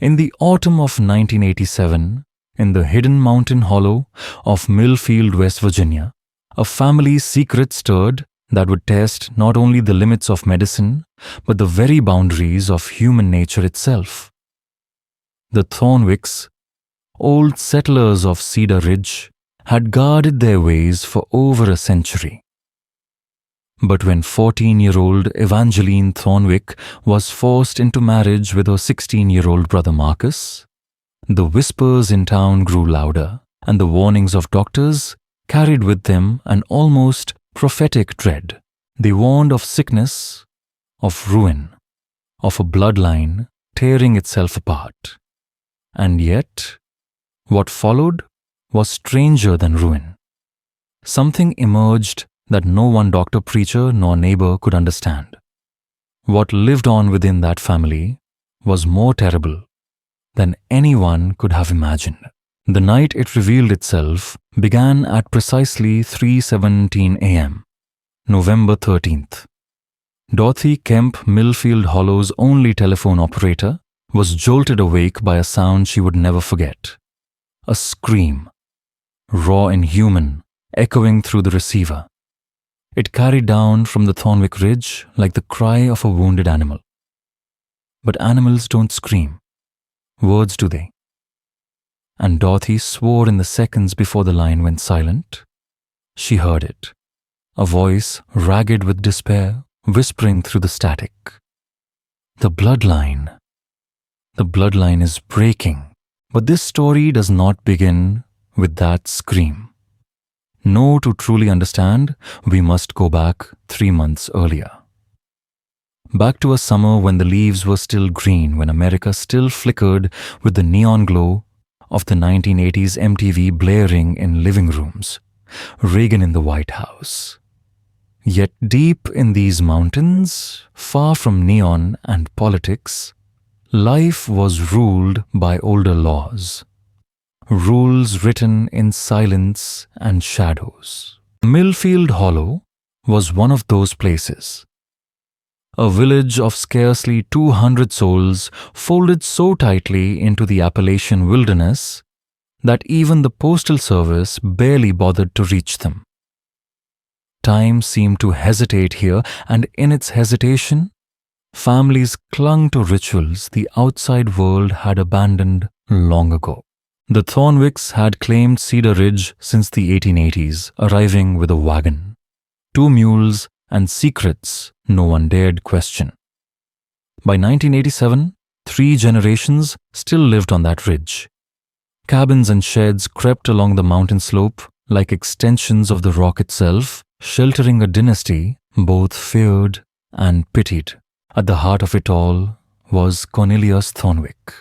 In the autumn of 1987, in the hidden mountain hollow of Millfield, West Virginia, a family's secret stirred that would test not only the limits of medicine, but the very boundaries of human nature itself. The Thornwicks, old settlers of Cedar Ridge, had guarded their ways for over a century. But when 14-year-old Evangeline Thornwick was forced into marriage with her 16-year-old brother Marcus, the whispers in town grew louder, and the warnings of doctors carried with them an almost prophetic dread. They warned of sickness, of ruin, of a bloodline tearing itself apart. And yet, what followed was stranger than ruin. Something emerged that no one doctor, preacher, nor neighbor could understand. What lived on within that family was more terrible than anyone could have imagined. The night it revealed itself began at precisely 3:17 a.m., November 13th. Dorothy Kemp, Millfield Hollow's only telephone operator, was jolted awake by a sound she would never forget. A scream, raw and human, echoing through the receiver. It carried down from the Thornwick Ridge like the cry of a wounded animal. But animals don't scream. Words do they? And Dorothy swore in the seconds before the line went silent. She heard it. A voice ragged with despair, whispering through the static. The bloodline. The bloodline is breaking. But this story does not begin with that scream. No, to truly understand, we must go back 3 months earlier. Back to a summer when the leaves were still green, when America still flickered with the neon glow of the 1980s MTV blaring in living rooms, Reagan in the White House. Yet deep in these mountains, far from neon and politics, life was ruled by older laws. Rules written in silence and shadows. Millfield Hollow was one of those places. A village of scarcely 200 souls folded so tightly into the Appalachian wilderness that even the postal service barely bothered to reach them. Time seemed to hesitate here, and in its hesitation, families clung to rituals the outside world had abandoned long ago. The Thornwicks had claimed Cedar Ridge since the 1880s, arriving with a wagon, 2 mules, and secrets no one dared question. By 1987, 3 generations still lived on that ridge. Cabins and sheds crept along the mountain slope like extensions of the rock itself, sheltering a dynasty both feared and pitied. At the heart of it all was Cornelius Thornwick,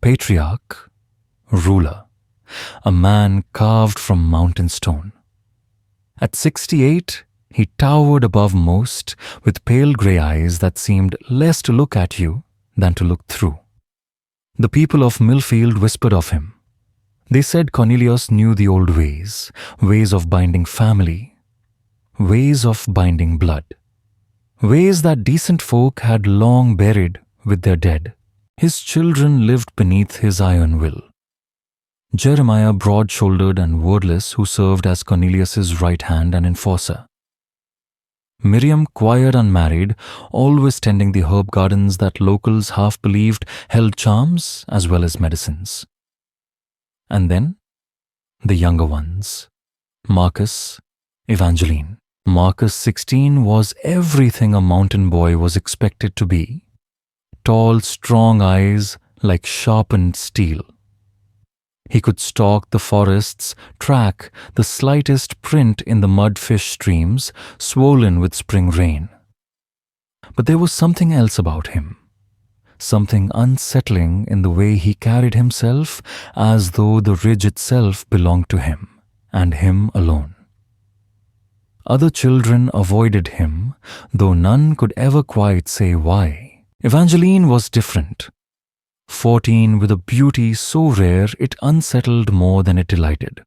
patriarch, ruler, a man carved from mountain stone. At 68, he towered above most, with pale grey eyes that seemed less to look at you than to look through. The people of Millfield whispered of him. They said Cornelius knew the old ways, ways of binding family, ways of binding blood, ways that decent folk had long buried with their dead. His children lived beneath his iron will. Jeremiah, broad-shouldered and wordless, who served as Cornelius's right hand and enforcer. Miriam, quiet, unmarried, always tending the herb gardens that locals half believed held charms as well as medicines. And then, the younger ones, Marcus, Evangeline. Marcus, 16, was everything a mountain boy was expected to be. Tall, strong eyes like sharpened steel. He could stalk the forests, track the slightest print in the mudfish streams swollen with spring rain. But there was something else about him, something unsettling in the way he carried himself, as though the ridge itself belonged to him, and him alone. Other children avoided him, though none could ever quite say why. Evangeline was different. 14, with a beauty so rare it unsettled more than it delighted.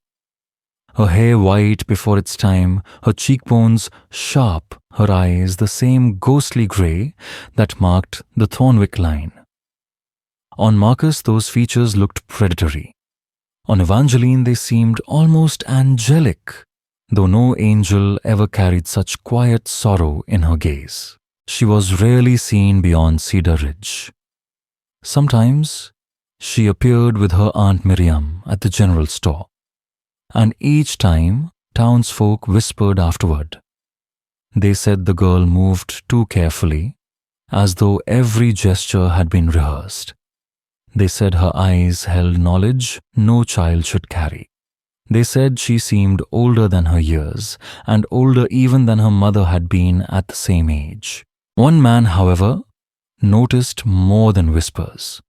Her hair white before its time, her cheekbones sharp, her eyes the same ghostly grey that marked the Thornwick line. On Marcus, those features looked predatory. On Evangeline, they seemed almost angelic, though no angel ever carried such quiet sorrow in her gaze. She was rarely seen beyond Cedar Ridge. Sometimes, she appeared with her Aunt Miriam at the general store, and each time, townsfolk whispered afterward. They said the girl moved too carefully, as though every gesture had been rehearsed. They said her eyes held knowledge no child should carry. They said she seemed older than her years, and older even than her mother had been at the same age. One man, however, noticed more than whispers.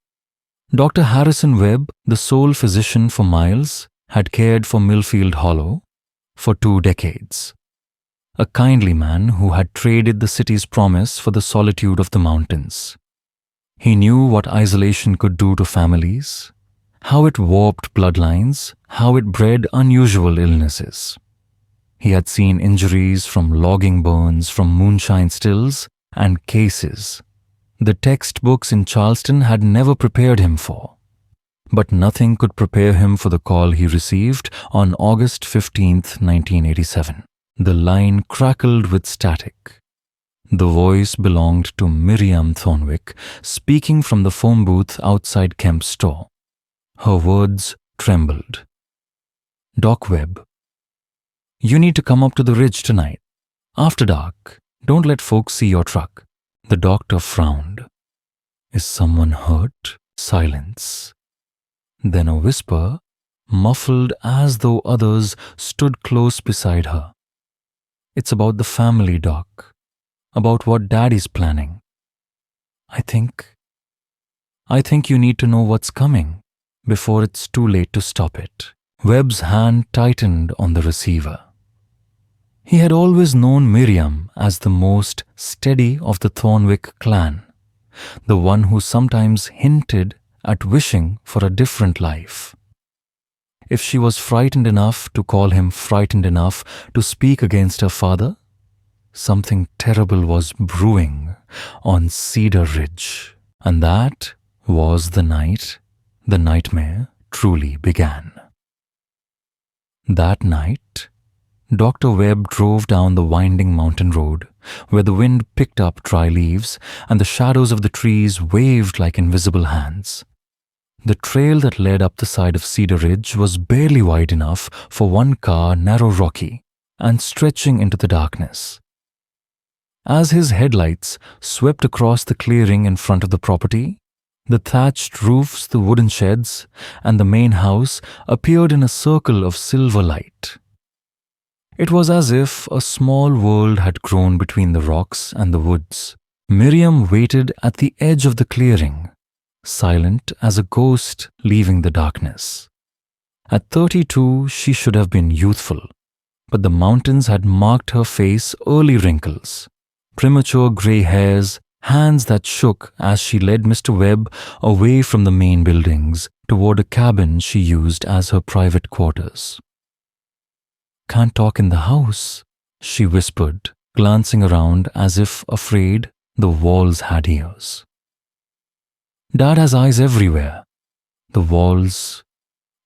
Dr. Harrison Webb, the sole physician for Miles, had cared for Millfield Hollow for 2 decades. A kindly man who had traded the city's promise for the solitude of the mountains. He knew what isolation could do to families, how it warped bloodlines, how it bred unusual illnesses. He had seen injuries from logging burns, from moonshine stills, and cases the textbooks in Charleston had never prepared him for. But nothing could prepare him for the call he received on August 15, 1987. The line crackled with static. The voice belonged to Miriam Thornwick, speaking from the phone booth outside Kemp's store. Her words trembled. "Doc Webb, you need to come up to the ridge tonight. After dark. Don't let folks see your truck." The doctor frowned. "Is someone hurt?" Silence. Then a whisper, muffled as though others stood close beside her. "It's about the family, Doc. About what Daddy's planning. I think you need to know what's coming before it's too late to stop it." Webb's hand tightened on the receiver. He had always known Miriam as the most steady of the Thornwick clan, the one who sometimes hinted at wishing for a different life. If she was frightened enough to call him frightened enough to speak against her father, something terrible was brewing on Cedar Ridge. And that was the night the nightmare truly began. That night, Dr. Webb drove down the winding mountain road, where the wind picked up dry leaves and the shadows of the trees waved like invisible hands. The trail that led up the side of Cedar Ridge was barely wide enough for one car, narrow, rocky, and stretching into the darkness. As his headlights swept across the clearing in front of the property, the thatched roofs, the wooden sheds, and the main house appeared in a circle of silver light. It was as if a small world had grown between the rocks and the woods. Miriam waited at the edge of the clearing, silent as a ghost leaving the darkness. At 32, she should have been youthful, but the mountains had marked her face early wrinkles, premature grey hairs, hands that shook as she led Mr. Webb away from the main buildings toward a cabin she used as her private quarters. "Can't talk in the house," she whispered, glancing around as if afraid the walls had ears. "Dad has eyes everywhere. The walls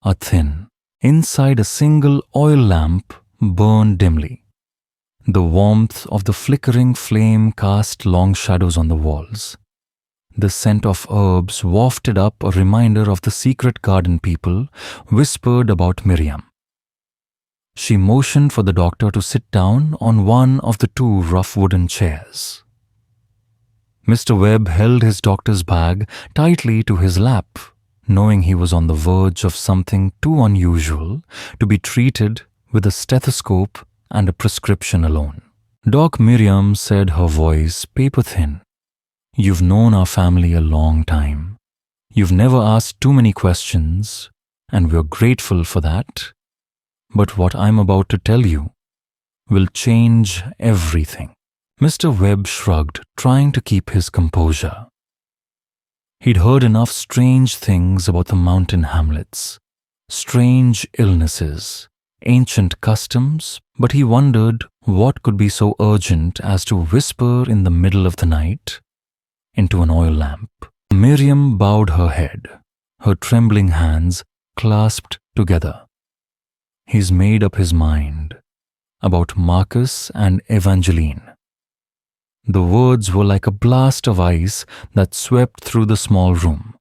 are thin. Inside, a single oil lamp burned dimly. The warmth of the flickering flame cast long shadows on the walls. The scent of herbs wafted up a reminder of the secret garden people whispered about Miriam. She motioned for the doctor to sit down on one of the 2 rough wooden chairs. Mr. Webb held his doctor's bag tightly to his lap, knowing he was on the verge of something too unusual to be treated with a stethoscope and a prescription alone. "Doc," Miriam said, her voice paper-thin, "you've known our family a long time. You've never asked too many questions, and we're grateful for that. But what I'm about to tell you will change everything." Mr. Webb shrugged, trying to keep his composure. He'd heard enough strange things about the mountain hamlets, strange illnesses, ancient customs, but he wondered what could be so urgent as to whisper in the middle of the night into an oil lamp. Miriam bowed her head, her trembling hands clasped together. He's made up his mind about Marcus and Evangeline. The words were like a blast of ice that swept through the small room.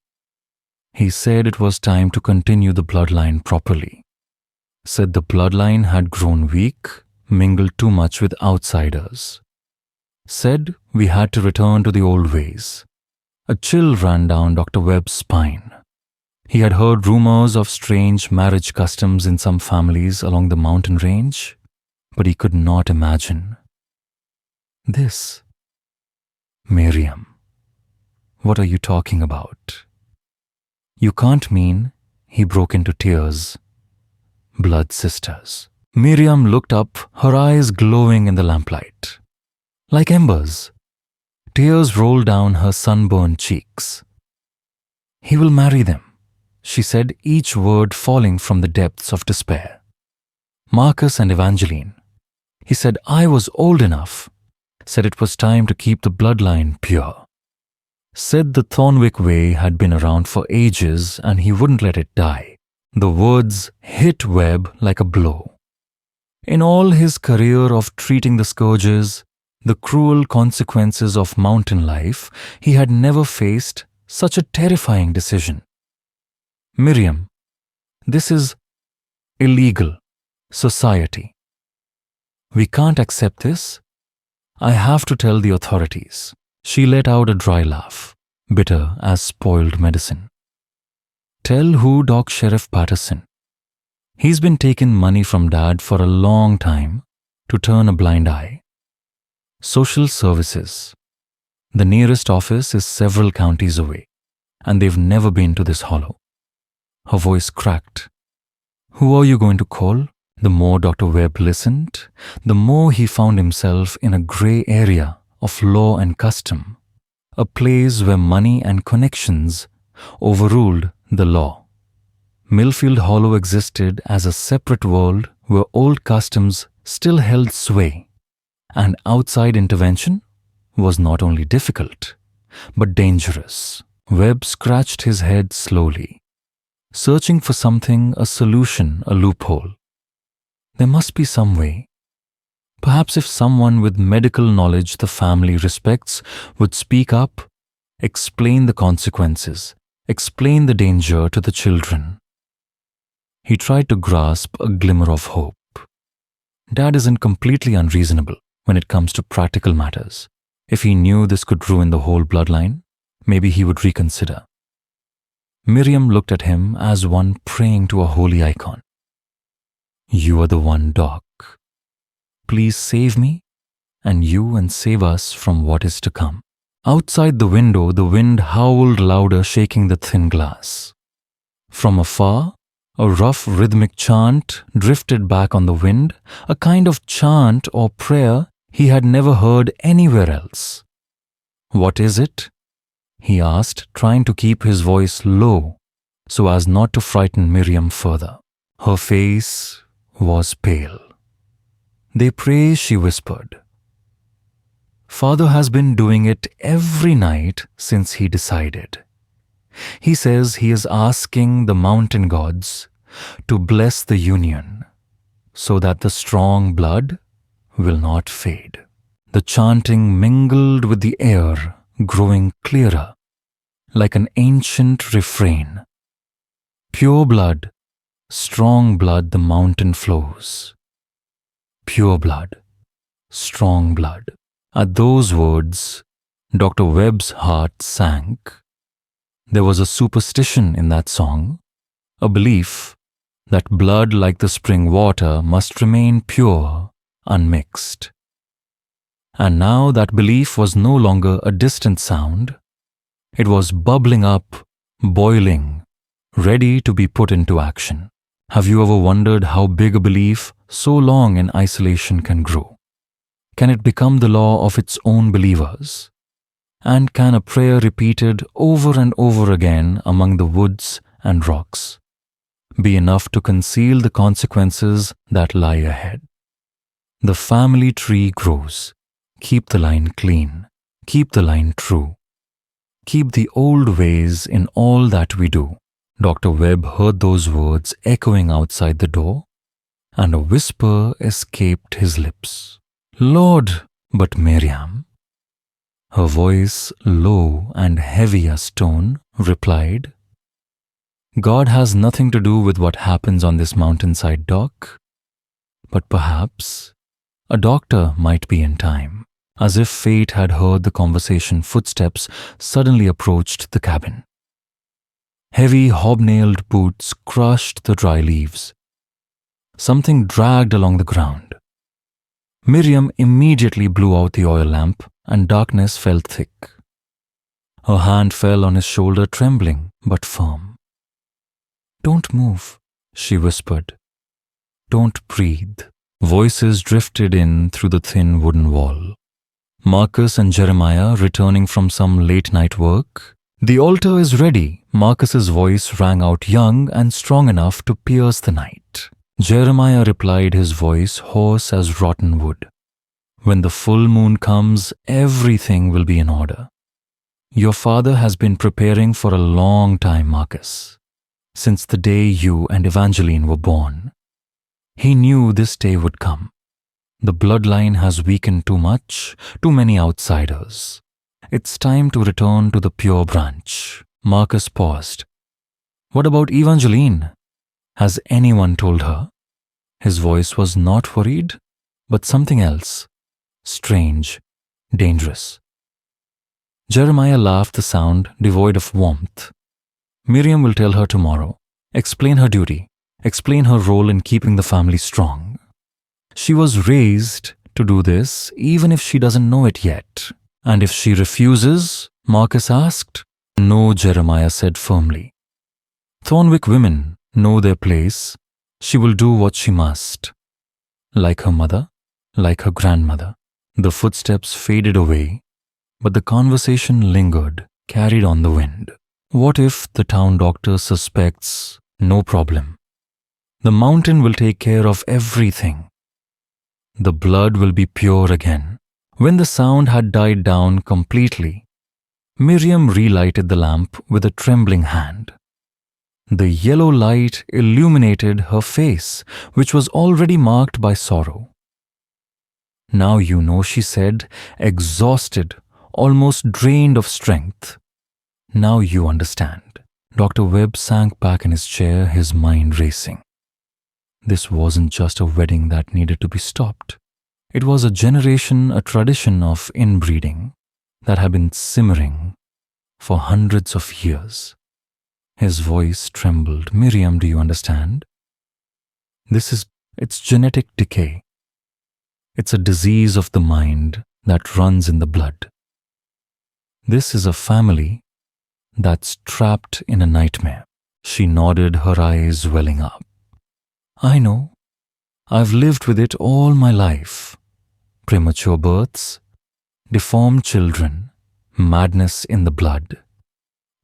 He said it was time to continue the bloodline properly. Said the bloodline had grown weak, mingled too much with outsiders. Said we had to return to the old ways. A chill ran down Dr. Webb's spine. He had heard rumors of strange marriage customs in some families along the mountain range, but he could not imagine this. Miriam, what are you talking about? You can't mean, he broke into tears, blood sisters. Miriam looked up, her eyes glowing in the lamplight. Like embers, tears rolled down her sunburned cheeks. He will marry them, she said, each word falling from the depths of despair. Marcus and Evangeline. He said I was old enough. Said it was time to keep the bloodline pure. Said the Thornwick way had been around for ages and he wouldn't let it die. The words hit Webb like a blow. In all his career of treating the scourges, the cruel consequences of mountain life, he had never faced such a terrifying decision. Miriam, this is illegal. Society. We can't accept this. I have to tell the authorities. She let out a dry laugh, bitter as spoiled medicine. Tell who? Doc Sheriff Patterson. He's been taking money from Dad for a long time to turn a blind eye. Social services. The nearest office is several counties away, and they've never been to this hollow. Her voice cracked. Who are you going to call? The more Dr. Webb listened, the more he found himself in a grey area of law and custom, a place where money and connections overruled the law. Millfield Hollow existed as a separate world where old customs still held sway, and outside intervention was not only difficult, but dangerous. Webb scratched his head slowly, searching for something, a solution, a loophole. There must be some way. Perhaps if someone with medical knowledge the family respects would speak up, explain the consequences, explain the danger to the children. He tried to grasp a glimmer of hope. Dad isn't completely unreasonable when it comes to practical matters. If he knew this could ruin the whole bloodline, maybe he would reconsider. Miriam looked at him as one praying to a holy icon. You are the one, Doc. Please save me, and you and save us from what is to come. Outside the window, the wind howled louder, shaking the thin glass. From afar, a rough rhythmic chant drifted back on the wind, a kind of chant or prayer he had never heard anywhere else. What is it? He asked, trying to keep his voice low so as not to frighten Miriam further. Her face was pale. They pray, she whispered. Father has been doing it every night since he decided. He says he is asking the mountain gods to bless the union so that the strong blood will not fade. The chanting mingled with the air, growing clearer, like an ancient refrain. Pure blood, strong blood, the mountain flows. Pure blood, strong blood. At those words, Dr. Webb's heart sank. There was a superstition in that song, a belief that blood like the spring water must remain pure, unmixed. And now that belief was no longer a distant sound. It was bubbling up, boiling, ready to be put into action. Have you ever wondered how big a belief so long in isolation can grow? Can it become the law of its own believers? And can a prayer repeated over and over again among the woods and rocks be enough to conceal the consequences that lie ahead? The family tree grows. Keep the line clean. Keep the line true. Keep the old ways in all that we do. Dr. Webb heard those words echoing outside the door, and a whisper escaped his lips. Lord, but Miriam, her voice low and heavy as stone, replied, God has nothing to do with what happens on this mountainside, Doc. But perhaps a doctor might be in time. As if fate had heard the conversation, footsteps suddenly approached the cabin. Heavy hobnailed boots crushed the dry leaves. Something dragged along the ground. Miriam immediately blew out the oil lamp, and darkness fell thick. Her hand fell on his shoulder, trembling but firm. Don't move, she whispered. Don't breathe. Voices drifted in through the thin wooden wall. Marcus and Jeremiah returning from some late-night work. The altar is ready. Marcus's voice rang out young and strong enough to pierce the night. Jeremiah replied, his voice hoarse as rotten wood. When the full moon comes, everything will be in order. Your father has been preparing for a long time, Marcus. Since the day you and Evangeline were born. He knew this day would come. The bloodline has weakened too much, too many outsiders. It's time to return to the pure branch. Marcus paused. What about Evangeline? Has anyone told her? His voice was not worried, but something else. Strange, dangerous. Jeremiah laughed, the sound devoid of warmth. Miriam will tell her tomorrow. Explain her duty. Explain her role in keeping the family strong. She was raised to do this, even if she doesn't know it yet. And if she refuses, Marcus asked. No, Jeremiah said firmly. Thornwick women know their place. She will do what she must. Like her mother, like her grandmother. The footsteps faded away, but the conversation lingered, carried on the wind. What if the town doctor suspects? No problem. The mountain will take care of everything. The blood will be pure again. When the sound had died down completely, Miriam relighted the lamp with a trembling hand. The yellow light illuminated her face, which was already marked by sorrow. Now you know, she said, exhausted, almost drained of strength. Now you understand. Dr. Webb sank back in his chair, his mind racing. This wasn't just a wedding that needed to be stopped. It was a generation, a tradition of inbreeding that had been simmering for hundreds of years. His voice trembled. Miriam, do you understand? It's genetic decay. It's a disease of the mind that runs in the blood. This is a family that's trapped in a nightmare. She nodded, her eyes welling up. I know. I've lived with it all my life. Premature births, deformed children, madness in the blood.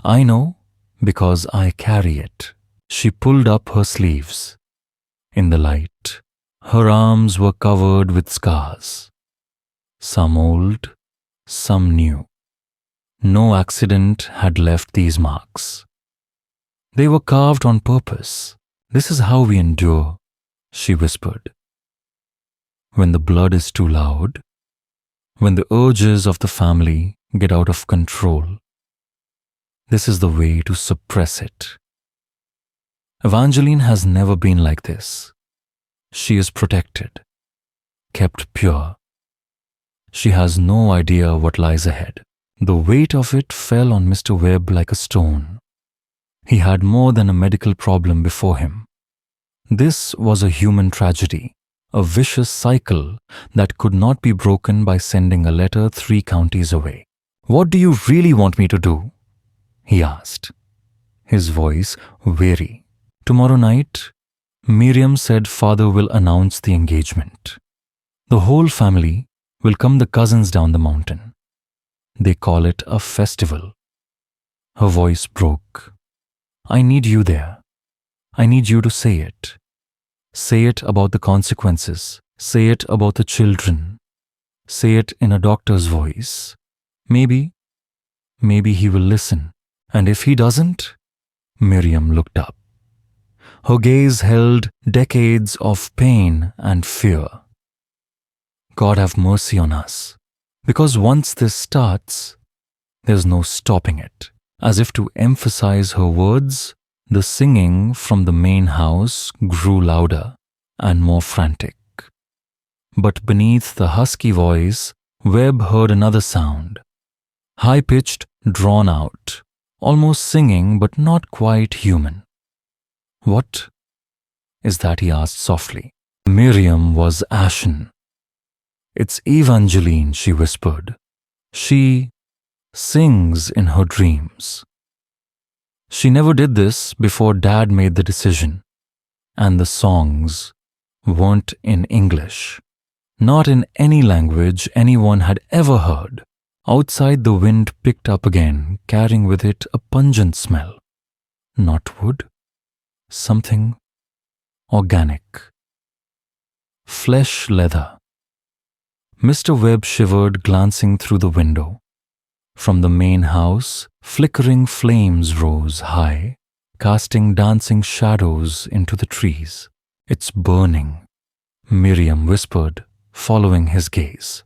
I know because I carry it. She pulled up her sleeves. In the light, her arms were covered with scars. Some old, some new. No accident had left these marks. They were carved on purpose. This is how we endure, she whispered. When the blood is too loud, when the urges of the family get out of control, this is the way to suppress it. Evangeline has never been like this. She is protected, kept pure. She has no idea what lies ahead. The weight of it fell on Mr. Webb like a stone. He had more than a medical problem before him. This was a human tragedy, a vicious cycle that could not be broken by sending a letter 3 counties away. What do you really want me to do? He asked, his voice weary. Tomorrow night, Miriam said father will announce the engagement. The whole family will come, the cousins down the mountain. They call it a festival. Her voice broke. I need you there. I need you to say it. Say it about the consequences. Say it about the children. Say it in a doctor's voice. Maybe maybe he will listen. And if he doesn't, Miriam looked up. Her gaze held decades of pain and fear. God have mercy on us, because once this starts, there's no stopping it. As if to emphasize her words, the singing from the main house grew louder and more frantic. But beneath the husky voice, Webb heard another sound, high-pitched, drawn out, almost singing but not quite human. What is that? He asked softly. Miriam was ashen. It's Evangeline, she whispered. She sings in her dreams. She never did this before Dad made the decision, and the songs weren't in English, not in any language anyone had ever heard. Outside, the wind picked up again, carrying with it a pungent smell. Not wood, something organic. Flesh leather. Mr. Webb shivered, glancing through the window. From the main house, flickering flames rose high, casting dancing shadows into the trees. It's burning, Miriam whispered, following his gaze.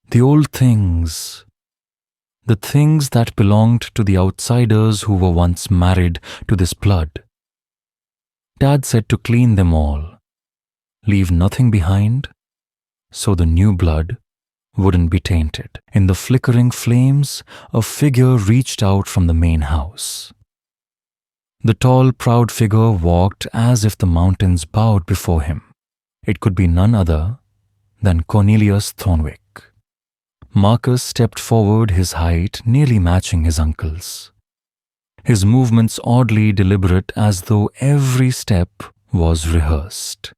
The old things, the things that belonged to the outsiders who were once married to this blood. Dad said to clean them all, leave nothing behind, so the new blood wouldn't be tainted. In the flickering flames, a figure reached out from the main house. The tall, proud figure walked as if the mountains bowed before him. It could be none other than Cornelius Thornwick. Marcus stepped forward, his height nearly matching his uncle's. His movements oddly deliberate, as though every step was rehearsed.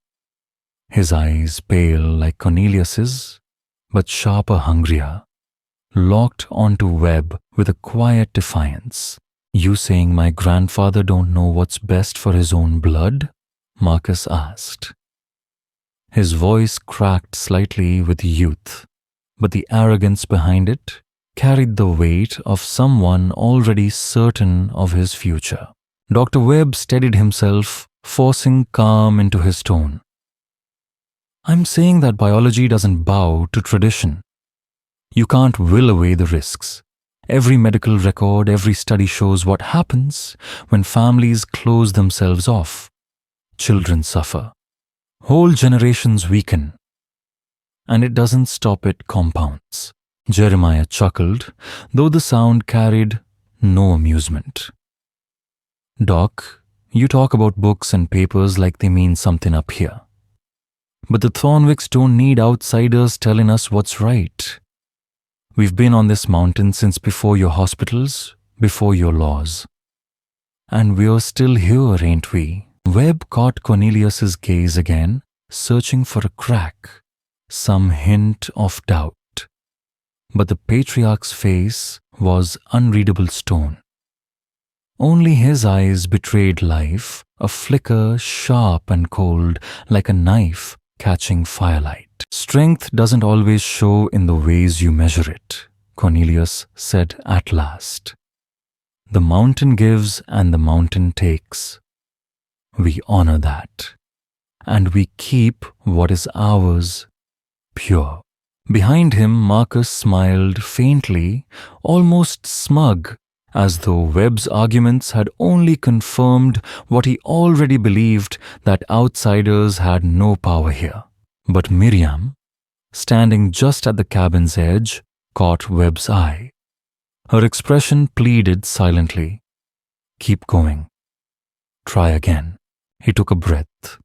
His eyes pale like Cornelius's, but sharper, hungrier, locked onto Webb with a quiet defiance. You saying my grandfather don't know what's best for his own blood? Marcus asked. His voice cracked slightly with youth, but the arrogance behind it carried the weight of someone already certain of his future. Dr. Webb steadied himself, forcing calm into his tone. I'm saying that biology doesn't bow to tradition. You can't will away the risks. Every medical record, every study shows what happens when families close themselves off. Children suffer. Whole generations weaken. And it doesn't stop, it compounds. Jeremiah chuckled, though the sound carried no amusement. Doc, you talk about books and papers like they mean something up here. But the Thornwicks don't need outsiders telling us what's right. We've been on this mountain since before your hospitals, before your laws. And we're still here, ain't we? Webb caught Cornelius's gaze again, searching for a crack, some hint of doubt. But the patriarch's face was unreadable stone. Only his eyes betrayed life, a flicker sharp and cold like a knife catching firelight. Strength doesn't always show in the ways you measure it, Cornelius said at last. The mountain gives and the mountain takes. We honor that. And we keep what is ours pure. Behind him, Marcus smiled faintly, almost smug, as though Webb's arguments had only confirmed what he already believed, that outsiders had no power here. But Miriam, standing just at the cabin's edge, caught Webb's eye. Her expression pleaded silently. Keep going. Try again. He took a breath.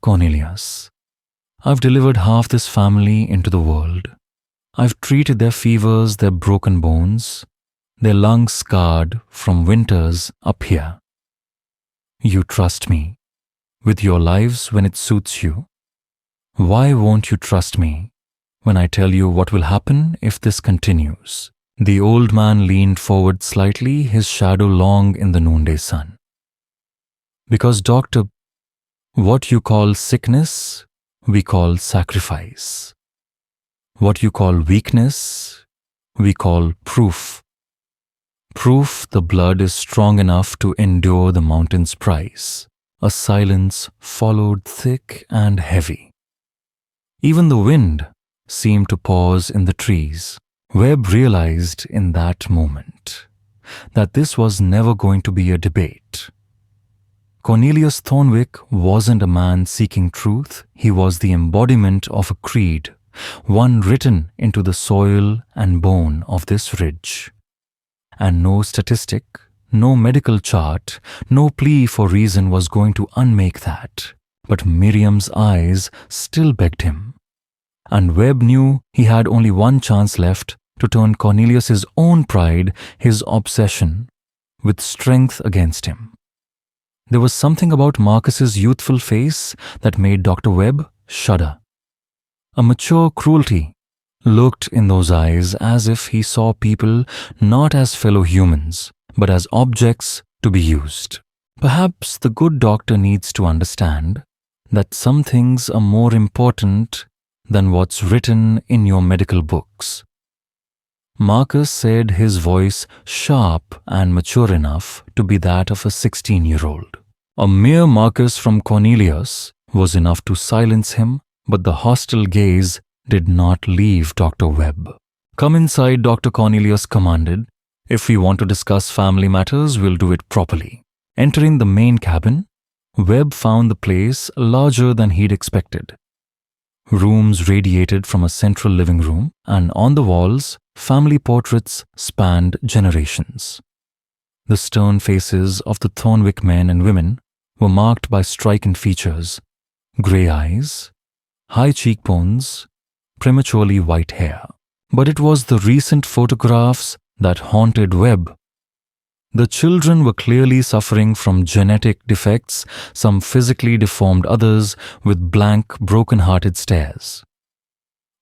Cornelius, I've delivered half this family into the world. I've treated their fevers, their broken bones, their lungs scarred from winters up here. You trust me with your lives when it suits you. Why won't you trust me when I tell you what will happen if this continues? The old man leaned forward slightly, his shadow long in the noonday sun. Because, doctor, what you call sickness, we call sacrifice. What you call weakness, we call proof. Proof the blood is strong enough to endure the mountain's price. A silence followed thick and heavy. Even the wind seemed to pause in the trees. Webb realized in that moment that this was never going to be a debate. Cornelius Thornwick wasn't a man seeking truth. He was the embodiment of a creed, one written into the soil and bone of this ridge. And no statistic, no medical chart, no plea for reason was going to unmake that. But Miriam's eyes still begged him. And Webb knew he had only one chance left to turn Cornelius's own pride, his obsession, with strength against him. There was something about Marcus's youthful face that made Dr. Webb shudder. A mature cruelty lurked in those eyes, as if he saw people not as fellow humans, but as objects to be used. Perhaps the good doctor needs to understand that some things are more important than what's written in your medical books. Marcus said, his voice sharp and mature enough to be that of a 16-year-old. A mere Marcus from Cornelius was enough to silence him, but the hostile gaze did not leave Dr. Webb. "Come inside," Dr. Cornelius commanded. "If we want to discuss family matters, we'll do it properly." Entering the main cabin, Webb found the place larger than he'd expected. Rooms radiated from a central living room, and on the walls, family portraits spanned generations. The stern faces of the Thornwick men and women were marked by striking features: grey eyes, high cheekbones, prematurely white hair. But it was the recent photographs that haunted Webb. The children were clearly suffering from genetic defects, some physically deformed, others with blank, broken-hearted stares.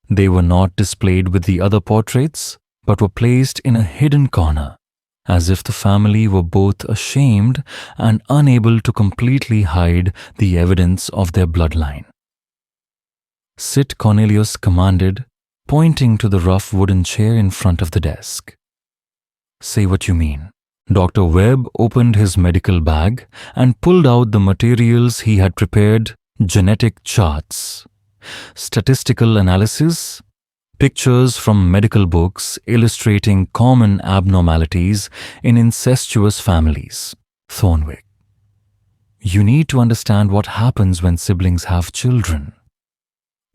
They were not displayed with the other portraits, but were placed in a hidden corner, as if the family were both ashamed and unable to completely hide the evidence of their bloodline. "Sit," Cornelius commanded, pointing to the rough wooden chair in front of the desk. "Say what you mean." Dr. Webb opened his medical bag and pulled out the materials he had prepared: genetic charts, statistical analysis, pictures from medical books illustrating common abnormalities in incestuous families. "Thornwick, you need to understand what happens when siblings have children.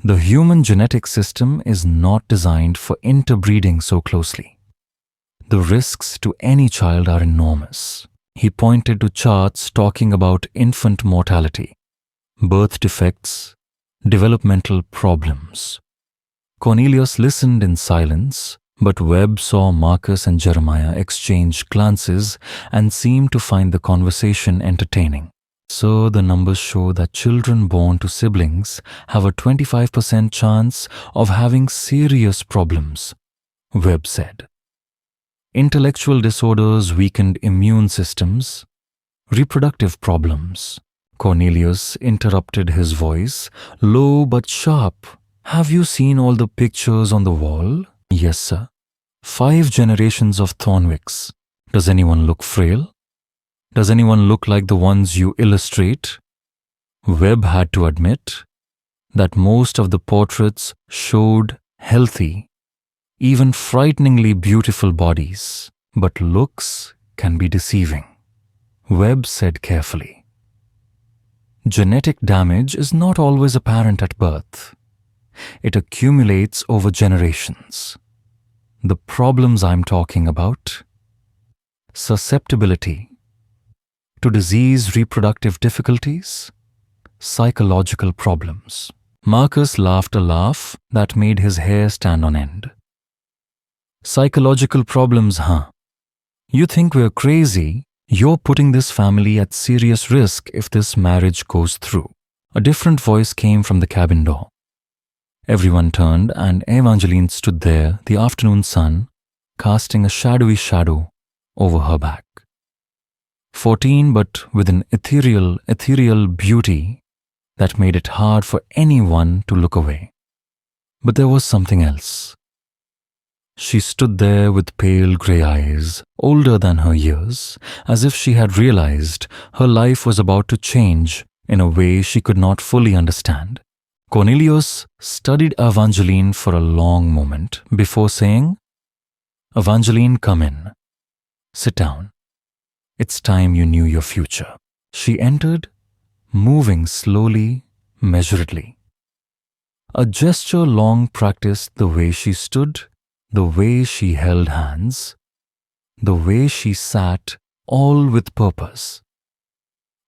The human genetic system is not designed for interbreeding so closely. The risks to any child are enormous." He pointed to charts talking about infant mortality, birth defects, developmental problems. Cornelius listened in silence, but Webb saw Marcus and Jeremiah exchange glances and seemed to find the conversation entertaining. "So the numbers show that children born to siblings have a 25% chance of having serious problems," Webb said. "Intellectual disorders, weakened immune systems, reproductive problems." Cornelius interrupted, his voice low but sharp. "Have you seen all the pictures on the wall?" "Yes, sir." 5 generations of Thornwicks. Does anyone look frail? Does anyone look like the ones you illustrate? Webb had to admit that most of the portraits showed healthy, even frighteningly beautiful bodies, but looks can be deceiving. Webb said carefully, "Genetic damage is not always apparent at birth. It accumulates over generations. The problems I'm talking about: susceptibility to disease, reproductive difficulties, psychological problems." Marcus laughed a laugh that made his hair stand on end. "Psychological problems, huh? You think we're crazy? You're putting this family at serious risk if this marriage goes through." A different voice came from the cabin door. Everyone turned, and Evangeline stood there, the afternoon sun casting a shadowy shadow over her back. 14, but with an ethereal beauty that made it hard for anyone to look away. But there was something else. She stood there with pale grey eyes, older than her years, as if she had realized her life was about to change in a way she could not fully understand. Cornelius studied Evangeline for a long moment before saying, "Evangeline, come in. Sit down. It's time you knew your future." She entered, moving slowly, measuredly. A gesture long practiced, the way she stood, the way she held hands, the way she sat, all with purpose.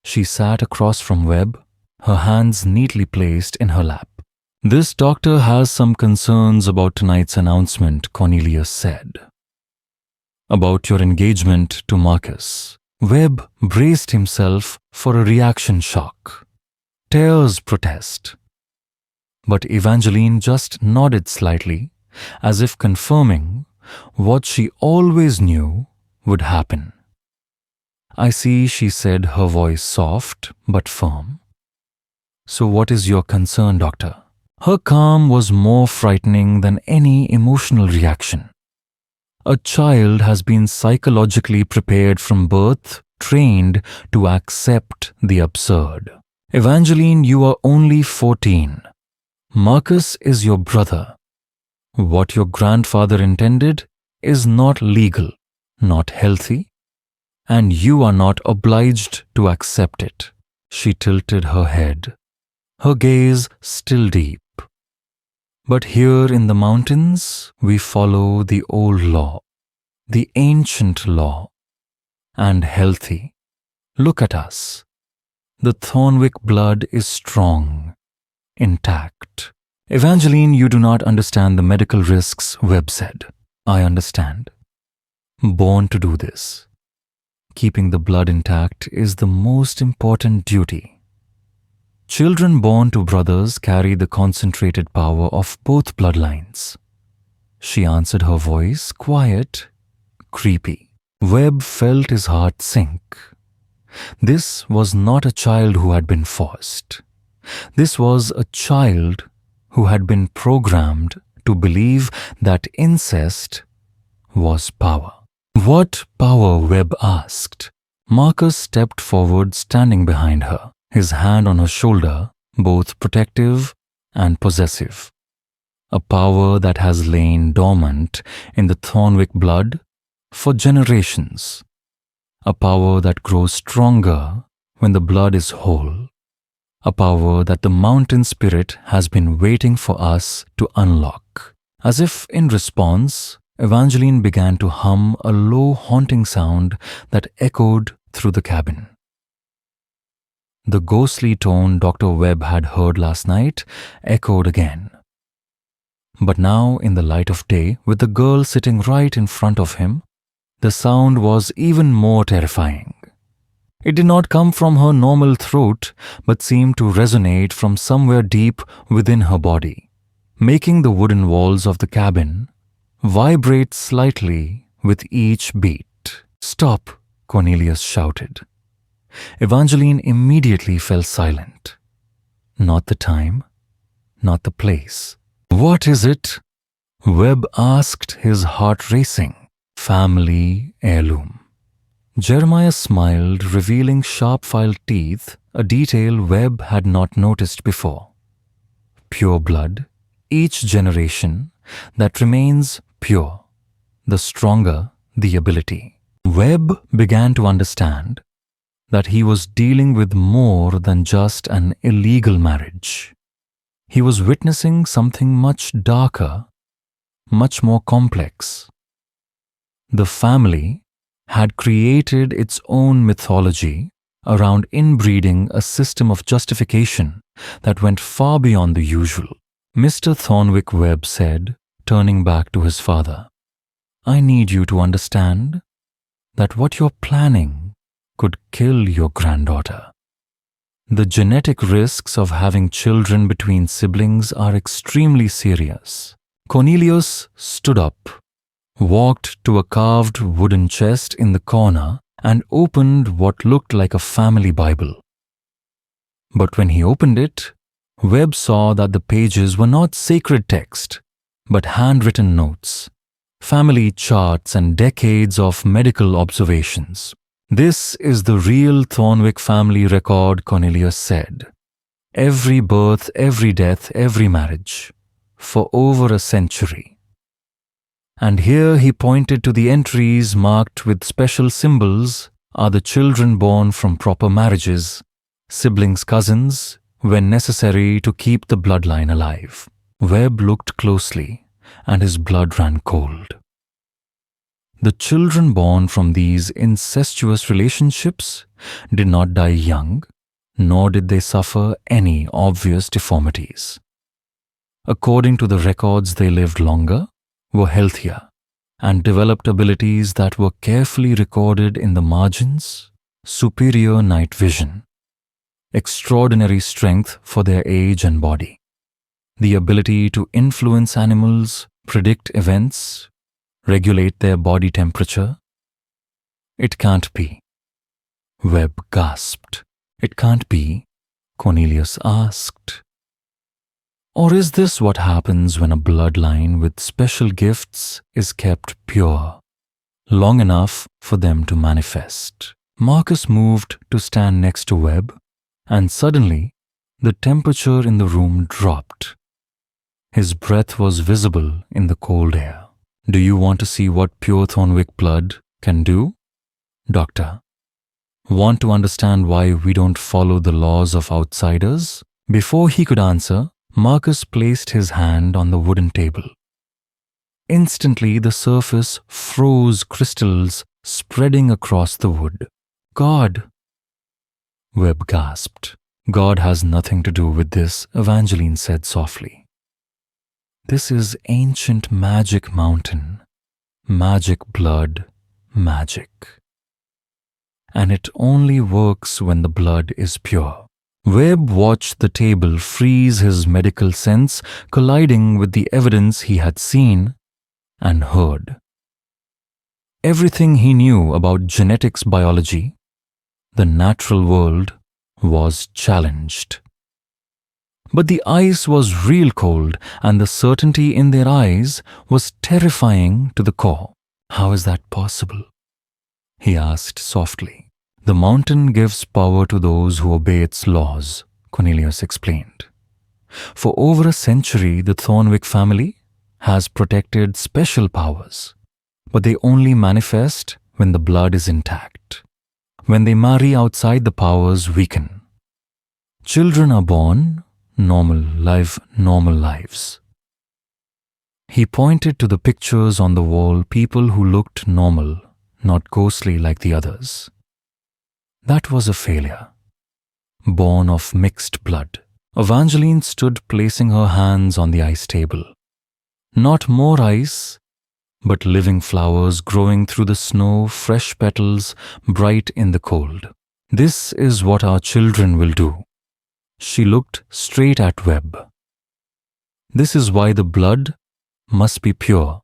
She sat across from Webb, her hands neatly placed in her lap. "This doctor has some concerns about tonight's announcement," Cornelius said. "About your engagement to Marcus." Webb braced himself for a reaction shock. Tears protest. But Evangeline just nodded slightly, as if confirming what she always knew would happen. "I see," she said, her voice soft but firm. "So what is your concern, doctor?" Her calm was more frightening than any emotional reaction. A child has been psychologically prepared from birth, trained to accept the absurd. "Evangeline, you are only 14. Marcus is your brother. What your grandfather intended is not legal, not healthy, and you are not obliged to accept it." She tilted her head, her gaze still deep. "But here in the mountains, we follow the old law, the ancient law, and healthy. Look at us. The Thornwick blood is strong, intact." "Evangeline, you do not understand the medical risks," Webb said. "I understand. Born to do this. Keeping the blood intact is the most important duty. Children born to brothers carry the concentrated power of both bloodlines." She answered, her voice quiet, creepy. Webb felt his heart sink. This was not a child who had been forced. This was a child who had been programmed to believe that incest was power. "What power?" Webb asked. Marcus stepped forward, standing behind her, his hand on her shoulder, both protective and possessive. "A power that has lain dormant in the Thornwick blood for generations. A power that grows stronger when the blood is whole. A power that the mountain spirit has been waiting for us to unlock." As if in response, Evangeline began to hum a low, haunting sound that echoed through the cabin. The ghostly tone Dr. Webb had heard last night echoed again. But now, in the light of day, with the girl sitting right in front of him, the sound was even more terrifying. It did not come from her normal throat, but seemed to resonate from somewhere deep within her body, making the wooden walls of the cabin vibrate slightly with each beat. "Stop!" Cornelius shouted. Evangeline immediately fell silent. Not the time, not the place. "What is it?" Webb asked, his heart racing. "Family heirloom." Jeremiah smiled, revealing sharp-filed teeth, a detail Webb had not noticed before. "Pure blood, each generation, that remains pure, the stronger the ability." Webb began to understand that he was dealing with more than just an illegal marriage. He was witnessing something much darker, much more complex. The family had created its own mythology around inbreeding, a system of justification that went far beyond the usual. Mr. Thornwick, Webb said, turning back to his father, "I need you to understand that what you're planning could kill your granddaughter. The genetic risks of having children between siblings are extremely serious." Cornelius stood up, walked to a carved wooden chest in the corner, and opened what looked like a family Bible. But when he opened it, Webb saw that the pages were not sacred text, but handwritten notes, family charts, and decades of medical observations. This is the real Thornwick family record, Cornelius said. Every birth, every death, every marriage, for over a century. And here he pointed to the entries marked with special symbols are the children born from proper marriages, siblings, cousins, when necessary to keep the bloodline alive. Webb looked closely, and his blood ran cold. The children born from these incestuous relationships did not die young, nor did they suffer any obvious deformities. According to the records, they lived longer, were healthier, and developed abilities that were carefully recorded in the margins: superior night vision, extraordinary strength for their age and body, the ability to influence animals, predict events, regulate their body temperature. It can't be. Webb gasped. It can't be, Cornelius asked. Or is this what happens when a bloodline with special gifts is kept pure, long enough for them to manifest? Marcus moved to stand next to Webb, and suddenly the temperature in the room dropped. His breath was visible in the cold air. Do you want to see what pure Thornwick blood can do, Doctor? Want to understand why we don't follow the laws of outsiders? Before he could answer, Marcus placed his hand on the wooden table. Instantly, the surface froze, crystals spreading across the wood. God! Webb gasped. God has nothing to do with this, Evangeline said softly. This is ancient magic mountain, magic blood, magic. And it only works when the blood is pure. Webb watched the table freeze, his medical sense colliding with the evidence he had seen and heard. Everything he knew about genetics biology, the natural world, was challenged. But the ice was real cold, and the certainty in their eyes was terrifying to the core. How is that possible? He asked softly. The mountain gives power to those who obey its laws, Cornelius explained. For over a century, the Thornwick family has protected special powers, but they only manifest when the blood is intact. When they marry outside, the powers weaken. Children are born, normal lives. He pointed to the pictures on the wall, people who looked normal, not ghostly like the others. That was a failure. Born of mixed blood. Evangeline stood placing her hands on the ice table. Not more ice, but living flowers growing through the snow, fresh petals, bright in the cold. This is what our children will do. She looked straight at Webb. This is why the blood must be pure.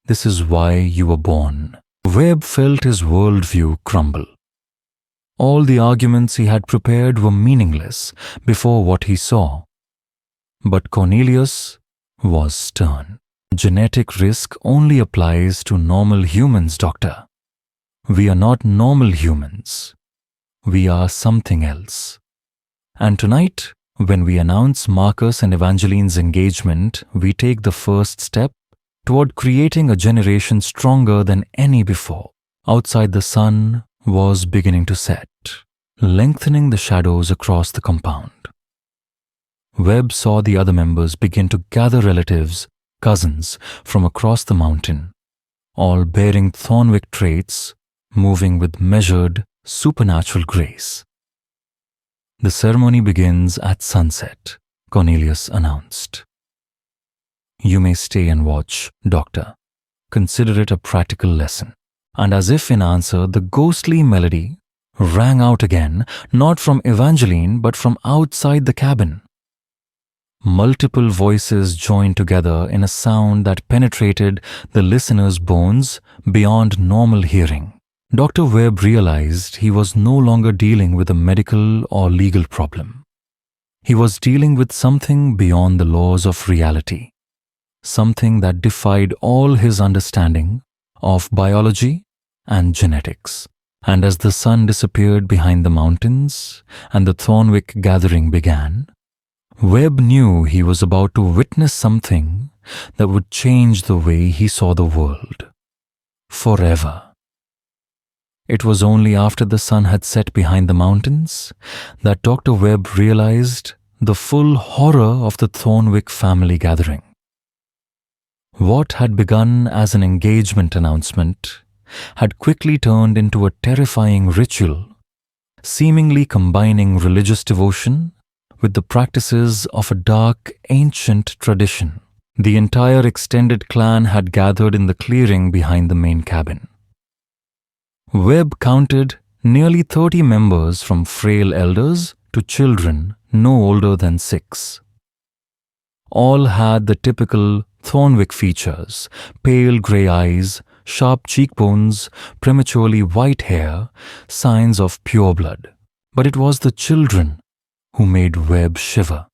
This is why you were born. Webb felt his worldview crumble. All the arguments he had prepared were meaningless before what he saw. But Cornelius was stern. Genetic risk only applies to normal humans, Doctor. We are not normal humans. We are something else. And tonight, when we announce Marcus and Evangeline's engagement, we take the first step toward creating a generation stronger than any before. Outside, the sun was beginning to set, lengthening the shadows across the compound. Webb saw the other members begin to gather relatives, cousins from across the mountain, all bearing Thornwick traits, moving with measured, supernatural grace. The ceremony begins at sunset, Cornelius announced. You may stay and watch, Doctor. Consider it a practical lesson. And as if in answer, the ghostly melody rang out again, not from Evangeline, but from outside the cabin. Multiple voices joined together in a sound that penetrated the listener's bones beyond normal hearing. Dr. Webb realized he was no longer dealing with a medical or legal problem. He was dealing with something beyond the laws of reality, something that defied all his understanding of biology and genetics. And as the sun disappeared behind the mountains and the Thornwick gathering began, Webb knew he was about to witness something that would change the way he saw the world. Forever. It was only after the sun had set behind the mountains that Dr. Webb realized the full horror of the Thornwick family gathering. What had begun as an engagement announcement had quickly turned into a terrifying ritual, seemingly combining religious devotion with the practices of a dark, ancient tradition. The entire extended clan had gathered in the clearing behind the main cabin. Webb counted nearly 30 members, from frail elders to children no older than 6. All had the typical Thornwick features: pale grey eyes, sharp cheekbones, prematurely white hair, signs of pure blood. But it was the children who made Webb shiver.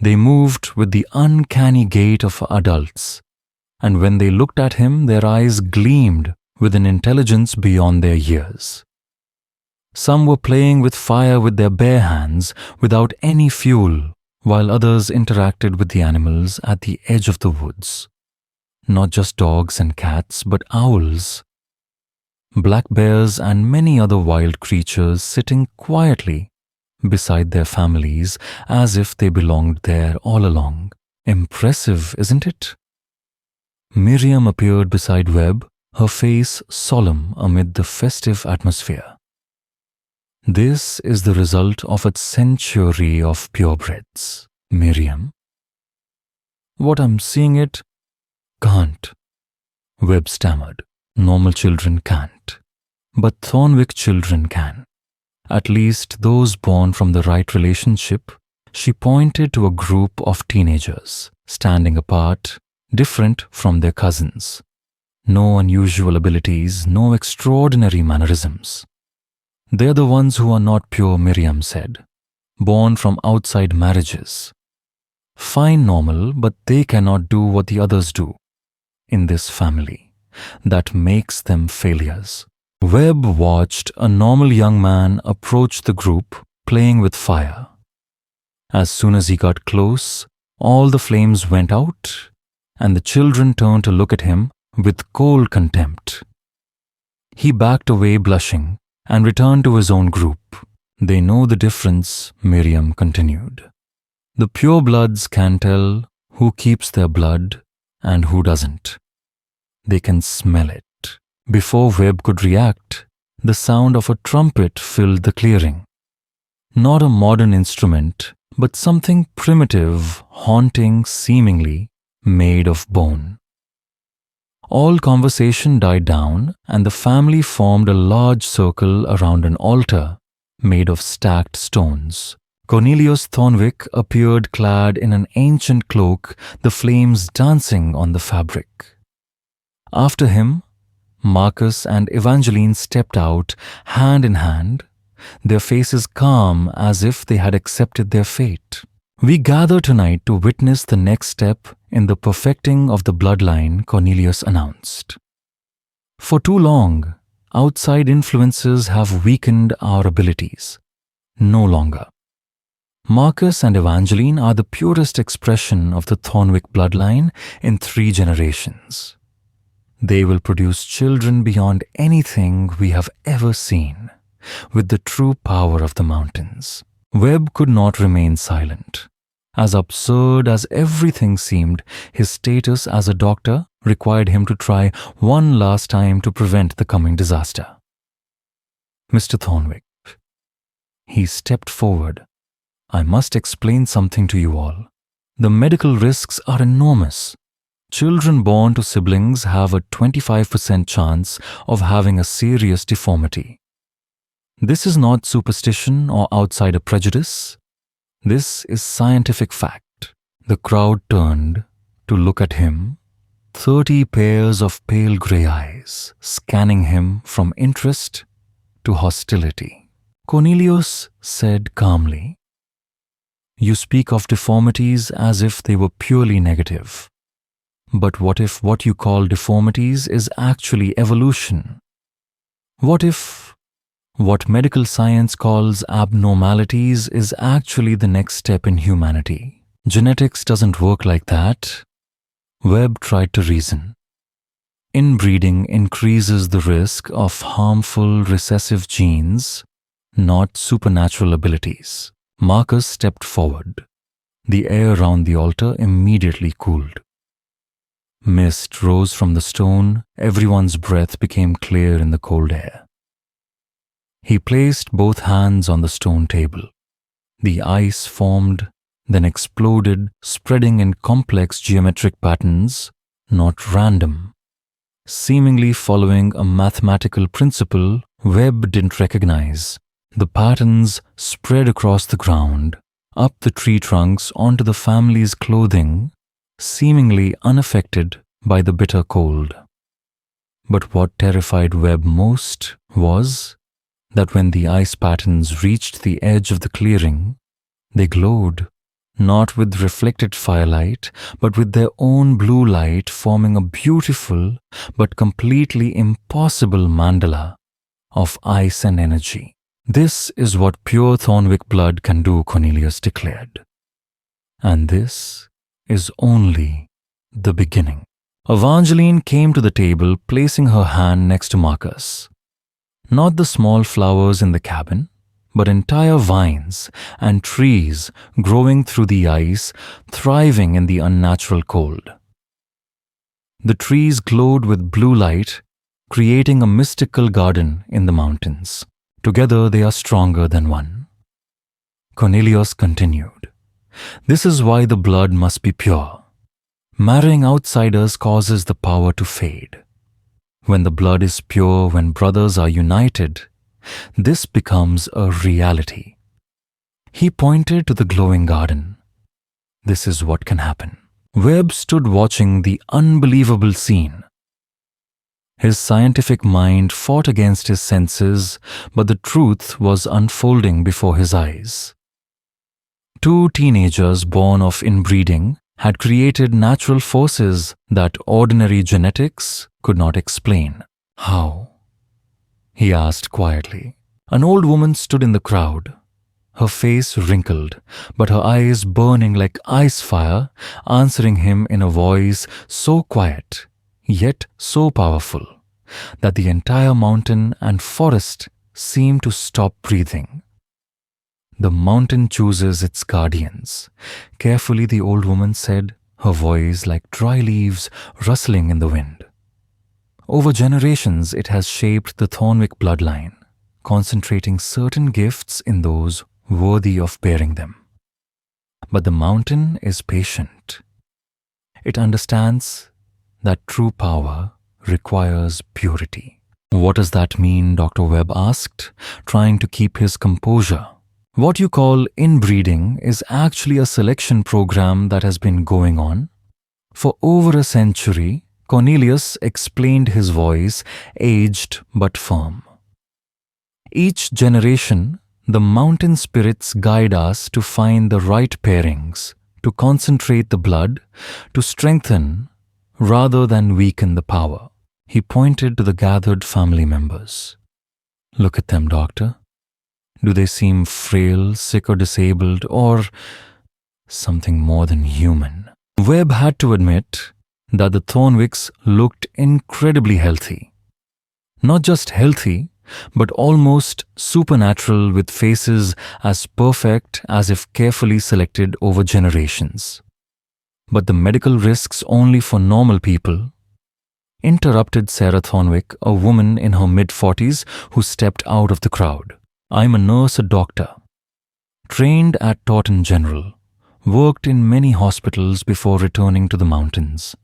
They moved with the uncanny gait of adults, and when they looked at him, their eyes gleamed with an intelligence beyond their years. Some were playing with fire with their bare hands without any fuel, while others interacted with the animals at the edge of the woods. Not just dogs and cats, but owls, black bears, and many other wild creatures sitting quietly beside their families as if they belonged there all along. Impressive, isn't it? Miriam appeared beside Webb, her face solemn amid the festive atmosphere. This is the result of a century of purebreds, Miriam. What I'm seeing it can't, Webb stammered. Normal children can't, but Thornwick children can. At least those born from the right relationship. She pointed to a group of teenagers, standing apart, different from their cousins. No unusual abilities, no extraordinary mannerisms. They're the ones who are not pure, Miriam said. Born from outside marriages. Fine normal, but they cannot do what the others do in this family. That makes them failures. Webb watched a normal young man approach the group, playing with fire. As soon as he got close, all the flames went out, and the children turned to look at him with cold contempt. He backed away blushing and returned to his own group. They know the difference, Miriam continued. The purebloods can tell who keeps their blood and who doesn't. They can smell it. Before Webb could react, the sound of a trumpet filled the clearing. Not a modern instrument, but something primitive, haunting, seemingly made of bone. All conversation died down, and the family formed a large circle around an altar made of stacked stones. Cornelius Thornwick appeared clad in an ancient cloak, the flames dancing on the fabric. After him, Marcus and Evangeline stepped out, hand in hand, their faces calm as if they had accepted their fate. We gather tonight to witness the next step in the perfecting of the bloodline, Cornelius announced. For too long, outside influences have weakened our abilities. No longer. Marcus and Evangeline are the purest expression of the Thornwick bloodline in 3 generations. They will produce children beyond anything we have ever seen, with the true power of the mountains. Webb could not remain silent. As absurd as everything seemed, his status as a doctor required him to try one last time to prevent the coming disaster. Mr. Thornwick. He stepped forward. I must explain something to you all. The medical risks are enormous. Children born to siblings have a 25% chance of having a serious deformity. This is not superstition or outsider prejudice. This is scientific fact. The crowd turned to look at him, 30 pairs of pale grey eyes scanning him from interest to hostility. Cornelius said calmly, You speak of deformities as if they were purely negative. But what if what you call deformities is actually evolution? What if what medical science calls abnormalities is actually the next step in humanity? Genetics doesn't work like that. Webb tried to reason. Inbreeding increases the risk of harmful recessive genes, not supernatural abilities. Marcus stepped forward. The air around the altar immediately cooled. Mist rose from the stone, everyone's breath became clear in the cold air. He placed both hands on the stone table. The ice formed, then exploded, spreading in complex geometric patterns, not random. Seemingly following a mathematical principle Webb didn't recognize, the patterns spread across the ground, up the tree trunks onto the family's clothing, seemingly unaffected by the bitter cold. But what terrified Webb most was that when the ice patterns reached the edge of the clearing, they glowed, not with reflected firelight, but with their own blue light, forming a beautiful but completely impossible mandala of ice and energy. This is what pure Thornwick blood can do, Cornelius declared. And this is only the beginning. Evangeline came to the table, placing her hand next to Marcus. Not the small flowers in the cabin, but entire vines and trees growing through the ice, thriving in the unnatural cold. The trees glowed with blue light, creating a mystical garden in the mountains. Together they are stronger than one. Cornelius continued. This is why the blood must be pure. Marrying outsiders causes the power to fade. When the blood is pure, when brothers are united, this becomes a reality. He pointed to the glowing garden. This is what can happen. Webb stood watching the unbelievable scene. His scientific mind fought against his senses, but the truth was unfolding before his eyes. 2 teenagers born of inbreeding had created natural forces that ordinary genetics could not explain. How? He asked quietly. An old woman stood in the crowd, her face wrinkled, but her eyes burning like ice fire, answering him in a voice so quiet, yet so powerful, that the entire mountain and forest seemed to stop breathing. The mountain chooses its guardians. Carefully the old woman said, her voice like dry leaves rustling in the wind. Over generations it has shaped the Thornwick bloodline, concentrating certain gifts in those worthy of bearing them. But the mountain is patient. It understands that true power requires purity. What does that mean? Dr. Webb asked, trying to keep his composure. What you call inbreeding is actually a selection program that has been going on. For over a century, Cornelius explained, his voice aged but firm. Each generation, the mountain spirits guide us to find the right pairings, to concentrate the blood, to strengthen rather than weaken the power. He pointed to the gathered family members. Look at them, doctor. Do they seem frail, sick or disabled, or something more than human? Webb had to admit that the Thornwicks looked incredibly healthy. Not just healthy, but almost supernatural, with faces as perfect as if carefully selected over generations. But the medical risks only for normal people, interrupted Sarah Thornwick, a woman in her mid-40s who stepped out of the crowd. I'm a nurse, a doctor. Trained at Taunton General, worked in many hospitals before returning to the mountains.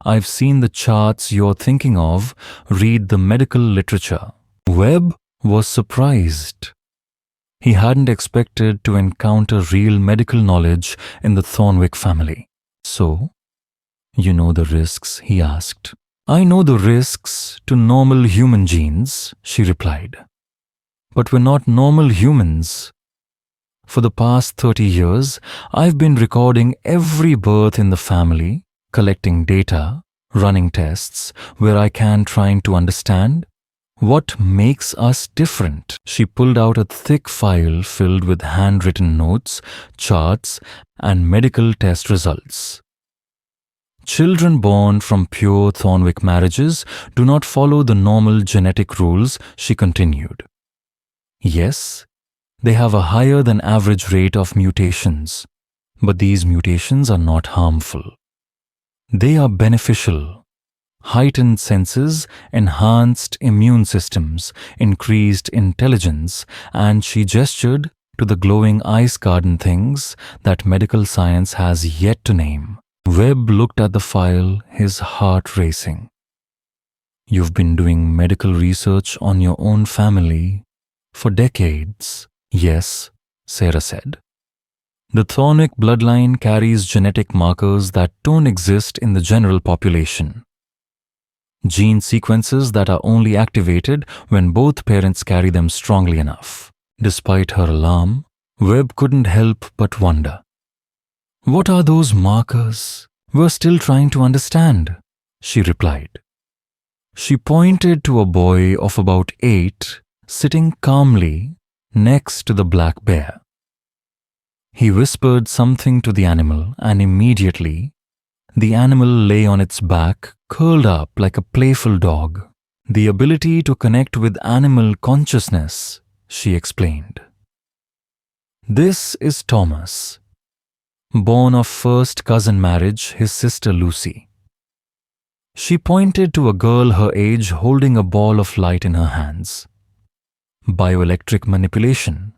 I've seen the charts you're thinking of, read the medical literature. Webb was surprised. He hadn't expected to encounter real medical knowledge in the Thornwick family. So, you know the risks, he asked. I know the risks to normal human genes, she replied. But we're not normal humans. For the past 30 years, I've been recording every birth in the family, collecting data, running tests where I can, trying to understand what makes us different. She pulled out a thick file filled with handwritten notes, charts, and medical test results. Children born from pure Thornwick marriages do not follow the normal genetic rules, she continued. Yes, they have a higher than average rate of mutations, but these mutations are not harmful. They are beneficial. Heightened senses, enhanced immune systems, increased intelligence, and she gestured to the glowing ice garden things that medical science has yet to name. Webb looked at the file, his heart racing. You've been doing medical research on your own family for decades. Yes, Sarah said. The Thornwick bloodline carries genetic markers that don't exist in the general population. Gene sequences that are only activated when both parents carry them strongly enough. Despite her alarm, Webb couldn't help but wonder. What are those markers? We're still trying to understand, she replied. She pointed to a boy of about 8 sitting calmly next to the black bear. He whispered something to the animal, and immediately the animal lay on its back, curled up like a playful dog. The ability to connect with animal consciousness, she explained. This is Thomas, born of first cousin marriage, his sister Lucy. She pointed to a girl her age holding a ball of light in her hands. Bioelectric manipulation.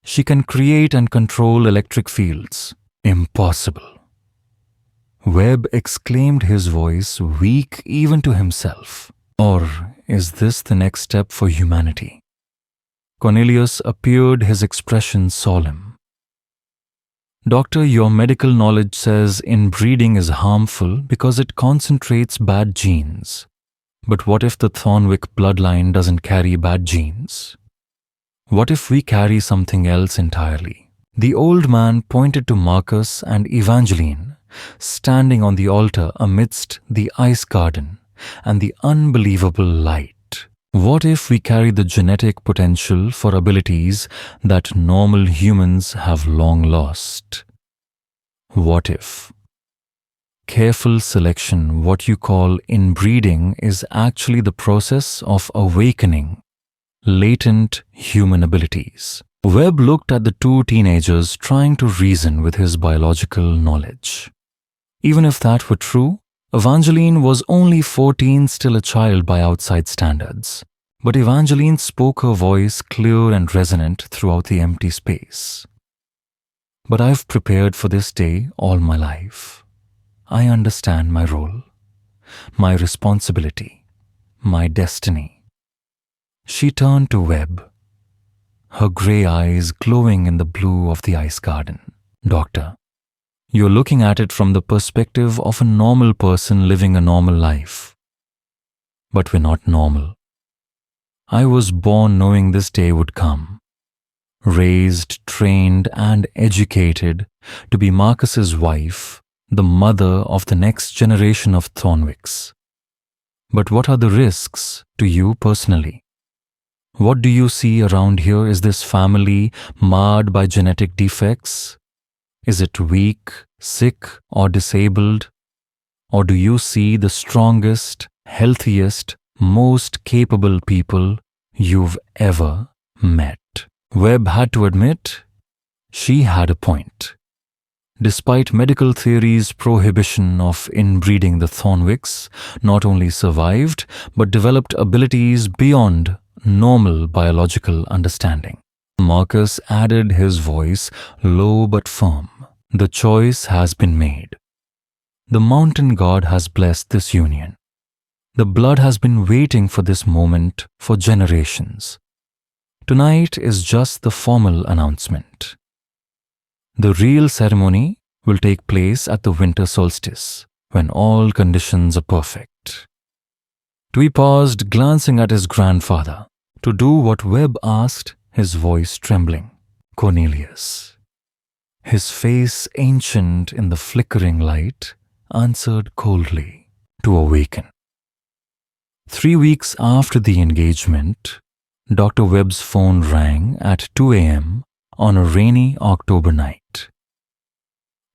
She can create and control electric fields. Impossible. Webb exclaimed, his voice weak even to himself. Or is this the next step for humanity? Cornelius appeared, his expression solemn. Doctor, your medical knowledge says inbreeding is harmful because it concentrates bad genes. But what if the Thornwick bloodline doesn't carry bad genes? What if we carry something else entirely? The old man pointed to Marcus and Evangeline, standing on the altar amidst the ice garden and the unbelievable light. What if we carry the genetic potential for abilities that normal humans have long lost? What if careful selection, what you call inbreeding, is actually the process of awakening latent human abilities? Webb looked at the two teenagers trying to reason with his biological knowledge. Even if that were true, Evangeline was only 14, still a child by outside standards. But Evangeline spoke, her voice clear and resonant throughout the empty space. But I've prepared for this day all my life. I understand my role, my responsibility, my destiny. She turned to Webb, her grey eyes glowing in the blue of the ice garden. Doctor, you're looking at it from the perspective of a normal person living a normal life. But we're not normal. I was born knowing this day would come. Raised, trained, and educated to be Marcus's wife, the mother of the next generation of Thornwicks. But what are the risks to you personally? What do you see around here? Is this family marred by genetic defects? Is it weak, sick, or disabled? Or do you see the strongest, healthiest, most capable people you've ever met? Webb had to admit, she had a point. Despite medical theory's prohibition of inbreeding, the Thornwicks not only survived, but developed abilities beyond normal biological understanding. Marcus added, his voice low but firm. The choice has been made. The mountain god has blessed this union. The blood has been waiting for this moment for generations. Tonight is just the formal announcement. The real ceremony will take place at the winter solstice, when all conditions are perfect. Dewey paused, glancing at his grandfather, to do what Webb asked, his voice trembling. Cornelius. His face, ancient in the flickering light, answered coldly to awaken. 3 weeks after the engagement, Dr. Webb's phone rang at 2 a.m. on a rainy October night.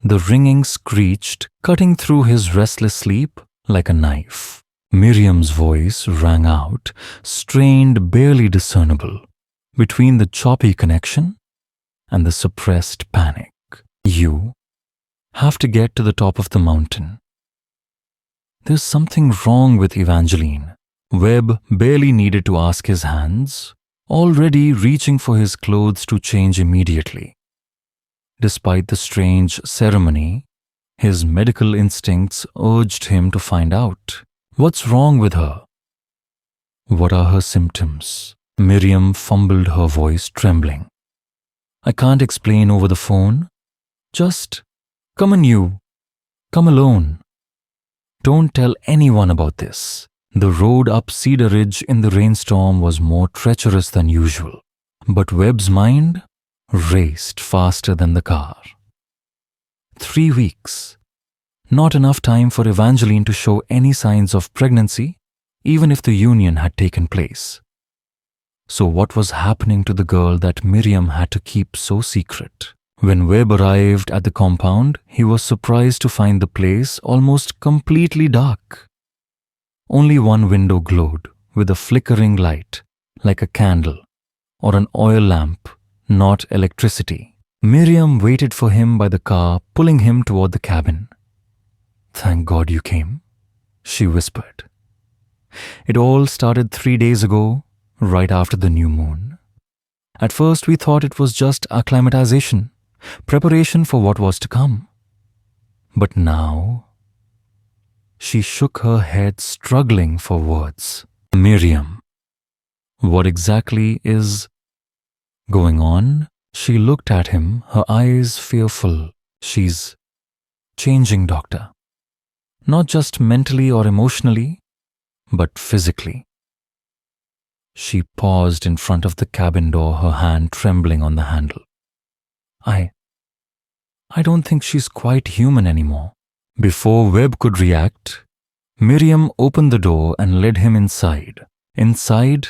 The ringing screeched, cutting through his restless sleep like a knife. Miriam's voice rang out, strained, barely discernible, between the choppy connection and the suppressed panic. You have to get to the top of the mountain. There's something wrong with Evangeline. Webb barely needed to ask his hands, already reaching for his clothes to change immediately. Despite the strange ceremony, his medical instincts urged him to find out. What's wrong with her? What are her symptoms? Miriam fumbled, her voice trembling. I can't explain over the phone. Just come on, you. Come alone. Don't tell anyone about this. The road up Cedar Ridge in the rainstorm was more treacherous than usual, but Webb's mind raced faster than the car. 3 weeks. Not enough time for Evangeline to show any signs of pregnancy, even if the union had taken place. So what was happening to the girl that Miriam had to keep so secret? When Webb arrived at the compound, he was surprised to find the place almost completely dark. Only one window glowed with a flickering light, like a candle or an oil lamp, not electricity. Miriam waited for him by the car, pulling him toward the cabin. Thank God you came, she whispered. It all started 3 days ago, right after the new moon. At first we thought it was just acclimatization, preparation for what was to come. But now, she shook her head, struggling for words. Miriam, what exactly is going on? She looked at him, her eyes fearful. She's changing, doctor. Not just mentally or emotionally, but physically. She paused in front of the cabin door, her hand trembling on the handle. I don't think she's quite human anymore. Before Webb could react, Miriam opened the door and led him inside. Inside,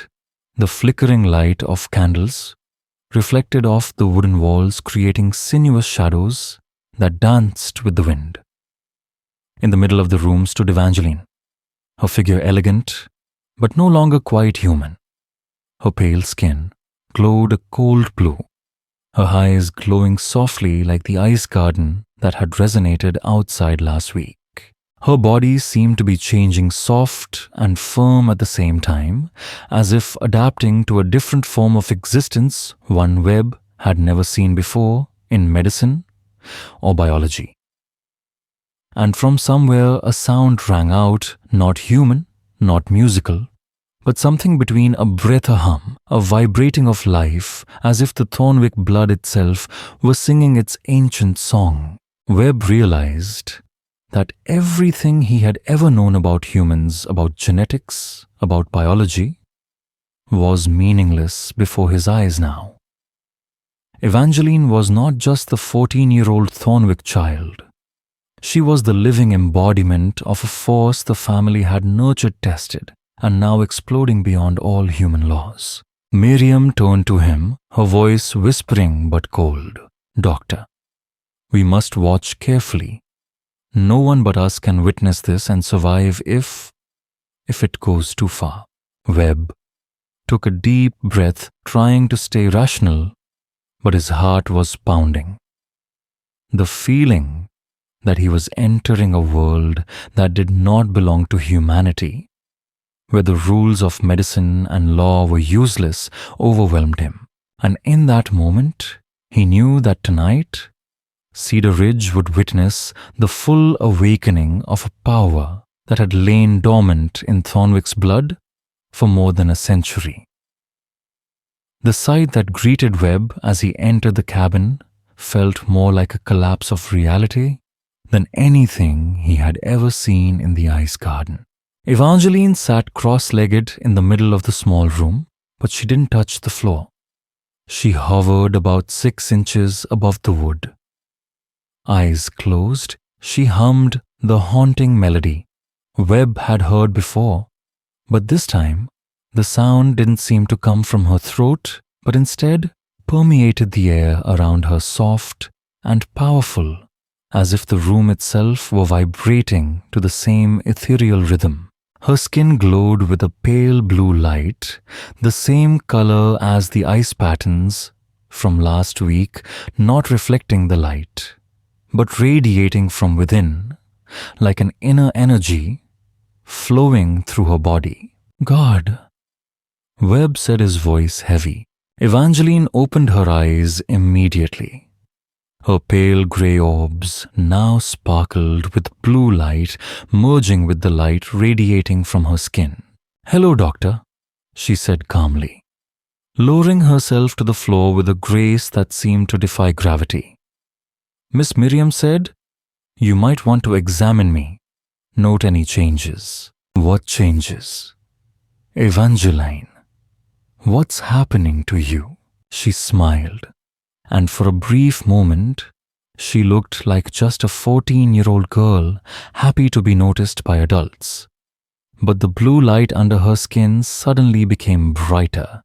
the flickering light of candles reflected off the wooden walls, creating sinuous shadows that danced with the wind. In the middle of the room stood Evangeline, her figure elegant, but no longer quite human. Her pale skin glowed a cold blue, her eyes glowing softly like the ice garden that had resonated outside last week. Her body seemed to be changing, soft and firm at the same time, as if adapting to a different form of existence one Webb had never seen before in medicine or biology. And from somewhere a sound rang out, not human, not musical, but something between a breath, a hum, a vibrating of life, as if the Thornwick blood itself were singing its ancient song. Webb realized that everything he had ever known about humans, about genetics, about biology, was meaningless before his eyes now. Evangeline was not just the 14-year-old Thornwick child. She was the living embodiment of a force the family had nurtured, tested, and now exploding beyond all human laws. Miriam turned to him, her voice whispering but cold. Doctor, we must watch carefully. No one but us can witness this and survive if it goes too far. Webb took a deep breath, trying to stay rational, but his heart was pounding. The feeling that he was entering a world that did not belong to humanity, where the rules of medicine and law were useless, overwhelmed him. And in that moment, he knew that tonight, Cedar Ridge would witness the full awakening of a power that had lain dormant in Thornwick's blood for more than a century. The sight that greeted Webb as he entered the cabin felt more like a collapse of reality than anything he had ever seen in the ice garden. Evangeline sat cross-legged in the middle of the small room, but she didn't touch the floor. She hovered about 6 inches above the wood. Eyes closed, she hummed the haunting melody Webb had heard before, but this time the sound didn't seem to come from her throat, but instead permeated the air around her, soft and powerful, as if the room itself were vibrating to the same ethereal rhythm. Her skin glowed with a pale blue light, the same color as the ice patterns from last week, not reflecting the light, but radiating from within, like an inner energy flowing through her body. God, Webb said, his voice heavy. Evangeline opened her eyes immediately. Her pale grey orbs now sparkled with blue light, merging with the light radiating from her skin. "Hello, doctor," she said calmly, lowering herself to the floor with a grace that seemed to defy gravity. "Miss Miriam said, you might want to examine me. Note any changes." "What changes?" "Evangeline, what's happening to you?" She smiled, and for a brief moment, she looked like just a 14-year-old girl happy to be noticed by adults. But the blue light under her skin suddenly became brighter,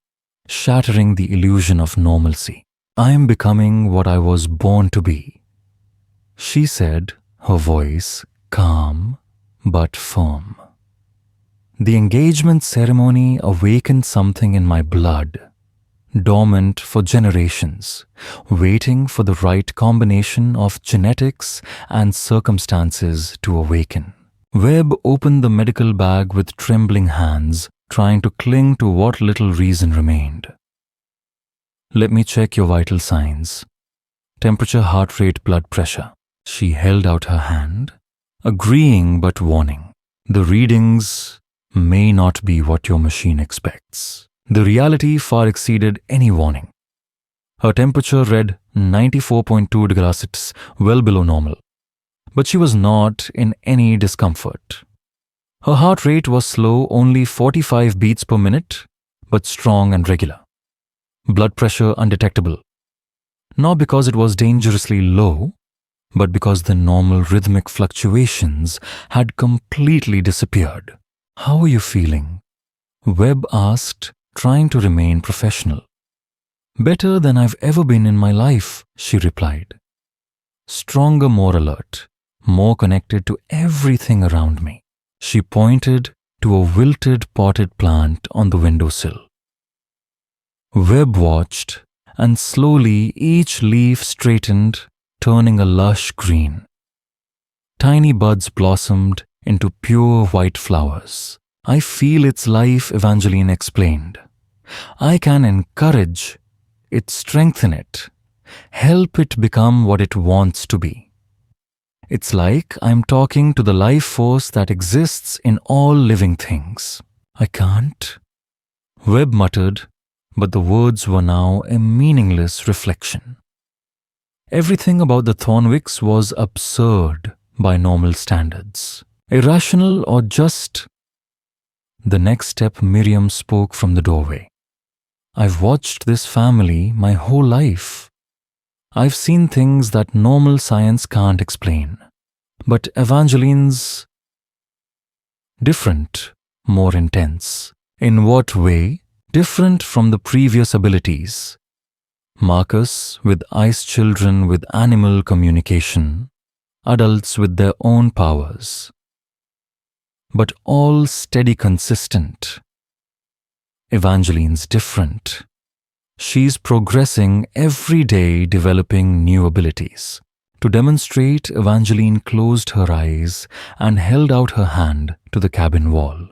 shattering the illusion of normalcy. "I am becoming what I was born to be," she said, her voice calm but firm. "The engagement ceremony awakened something in my blood, dormant for generations, waiting for the right combination of genetics and circumstances to awaken." Webb opened the medical bag with trembling hands, trying to cling to what little reason remained. "Let me check your vital signs. Temperature, heart rate, blood pressure." She held out her hand, agreeing but warning. "The readings may not be what your machine expects." The reality far exceeded any warning. Her temperature read 94.2 degrees Celsius, well below normal. But she was not in any discomfort. Her heart rate was slow, only 45 beats per minute, but strong and regular. Blood pressure undetectable. Not because it was dangerously low, but because the normal rhythmic fluctuations had completely disappeared. "How are you feeling?" Webb asked, trying to remain professional. "Better than I've ever been in my life," she replied. "Stronger, more alert, more connected to everything around me." She pointed to a wilted potted plant on the windowsill. Webb watched, and slowly each leaf straightened, turning a lush green. Tiny buds blossomed into pure white flowers. "I feel its life," Evangeline explained. "I can encourage it, strengthen it, help it become what it wants to be. It's like I'm talking to the life force that exists in all living things." "I can't," Webb muttered, but the words were now a meaningless reflection. Everything about the Thornwicks was absurd by normal standards, irrational or just. The next step, Miriam spoke from the doorway. "I've watched this family my whole life. I've seen things that normal science can't explain. But Evangeline's different, more intense." "In what way?" "Different from the previous abilities. Marcus with ice children with animal communication, adults with their own powers. But all steady, consistent. Evangeline's different. She's progressing every day, developing new abilities." To demonstrate, Evangeline closed her eyes and held out her hand to the cabin wall.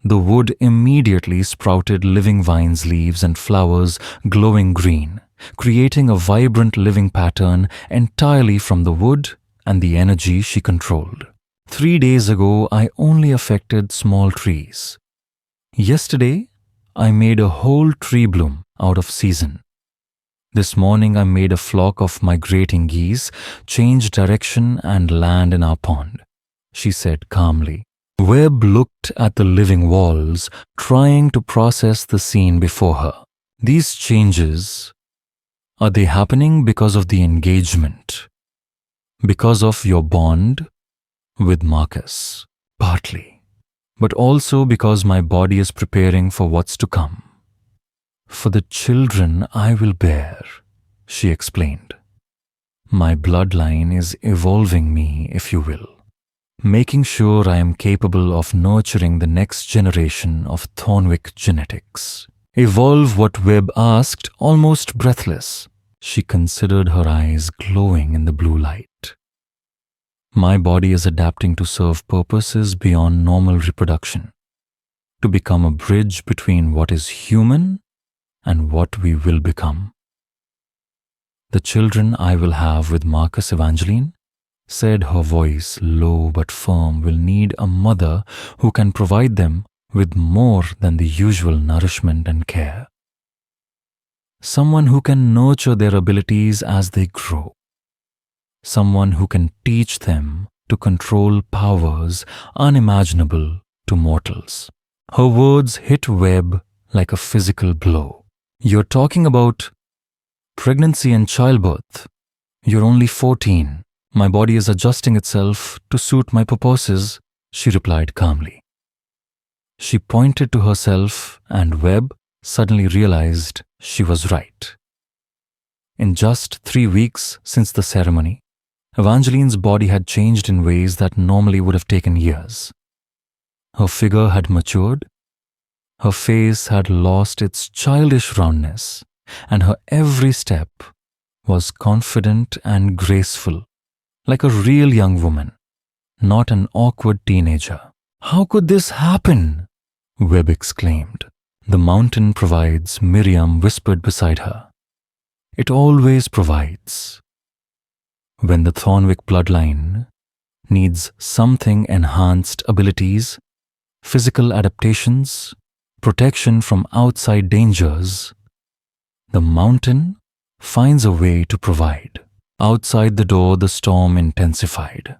The wood immediately sprouted living vines, leaves, and flowers glowing green, creating a vibrant living pattern entirely from the wood and the energy she controlled. 3 days ago, I only affected small trees. Yesterday, I made a whole tree bloom out of season. This morning, I made a flock of migrating geese change direction and land in our pond, she said calmly. Webb looked at the living walls, trying to process the scene before her. These changes, are they happening because of the engagement? Because of your bond with Marcus? Partly. But also because my body is preparing for what's to come. For the children I will bear, she explained. My bloodline is evolving me, if you will, making sure I am capable of nurturing the next generation of Thornwick genetics. Evolve, what Webb asked, almost breathless. She considered, her eyes glowing in the blue light. My body is adapting to serve purposes beyond normal reproduction, to become a bridge between what is human and what we will become. The children I will have with Marcus Evangeline, said, her voice low but firm, will need a mother who can provide them with more than the usual nourishment and care. Someone who can nurture their abilities as they grow. Someone who can teach them to control powers unimaginable to mortals. Her words hit Webb like a physical blow. You're talking about pregnancy and childbirth. You're only 14. My body is adjusting itself to suit my purposes, she replied calmly. She pointed to herself, and Webb suddenly realized she was right. In just 3 weeks since the ceremony, Evangeline's body had changed in ways that normally would have taken years. Her figure had matured, her face had lost its childish roundness, and her every step was confident and graceful, like a real young woman, not an awkward teenager. How could this happen? Webb exclaimed. The mountain provides, Miriam whispered beside her. It always provides. When the Thornwick bloodline needs something enhanced abilities, physical adaptations, protection from outside dangers, the mountain finds a way to provide. Outside the door, the storm intensified.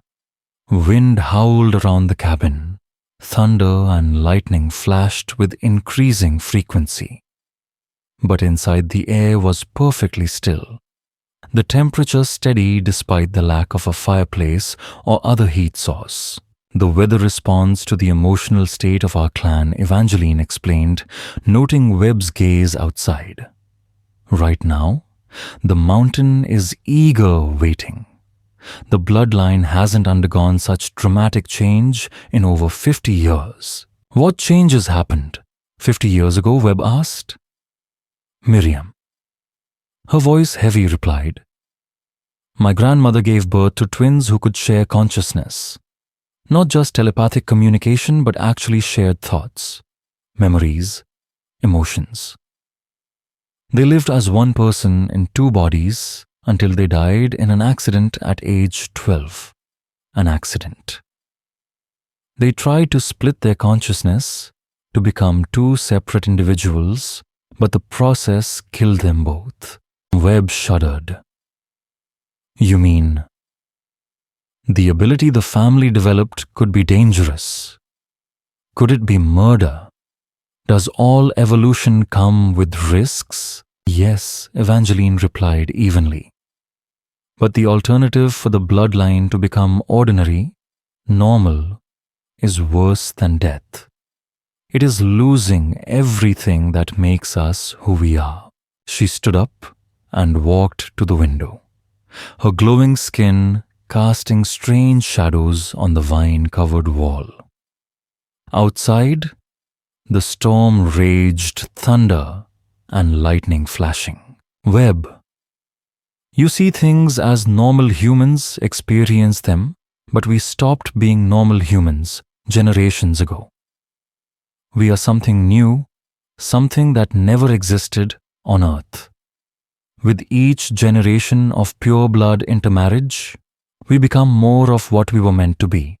Wind howled around the cabin. Thunder and lightning flashed with increasing frequency. But inside the air was perfectly still. The temperature steady despite the lack of a fireplace or other heat source. The weather responds to the emotional state of our clan, Evangeline explained, noting Webb's gaze outside. Right now, the mountain is eager waiting. The bloodline hasn't undergone such dramatic change in over 50 years. What changes happened? 50 years ago, Webb asked. Miriam. Her voice heavy replied, My grandmother gave birth to twins who could share consciousness. Not just telepathic communication, but actually shared thoughts, memories, emotions. They lived as one person in 2 bodies until they died in an accident at age 12. An accident. They tried to split their consciousness to become 2 separate individuals, but the process killed them both. Webb shuddered. You mean, the ability the family developed could be dangerous? Could it be murder? Does all evolution come with risks? Yes, Evangeline replied evenly. But the alternative for the bloodline to become ordinary, normal, is worse than death. It is losing everything that makes us who we are. She stood up and walked to the window, her glowing skin casting strange shadows on the vine-covered wall. Outside, the storm raged, thunder and lightning flashing. Webb, you see things as normal humans experience them, but we stopped being normal humans generations ago. We are something new, something that never existed on Earth. With each generation of pure blood intermarriage, we become more of what we were meant to be,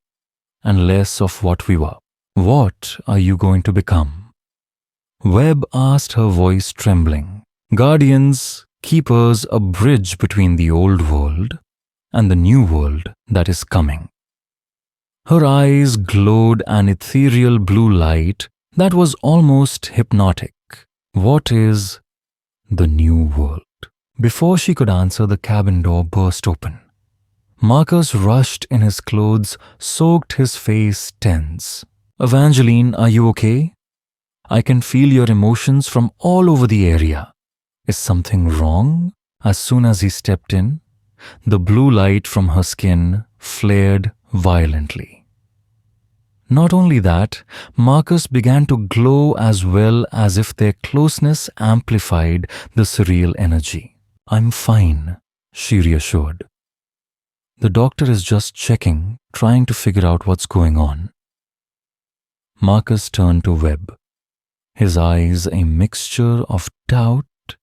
and less of what we were. What are you going to become? Webb asked, her voice trembling. Guardians, keepers, a bridge between the old world and the new world that is coming. Her eyes glowed an ethereal blue light that was almost hypnotic. What is the new world. Before she could answer, the cabin door burst open. Marcus rushed in his clothes, soaked his face tense. "Evangeline, are you okay? I can feel your emotions from all over the area. Is something wrong?" As soon as he stepped in, the blue light from her skin flared violently. Not only that, Marcus began to glow as well, as if their closeness amplified the surreal energy. "I'm fine," she reassured. "The doctor is just checking, trying to figure out what's going on." Marcus turned to Webb, his eyes a mixture of doubt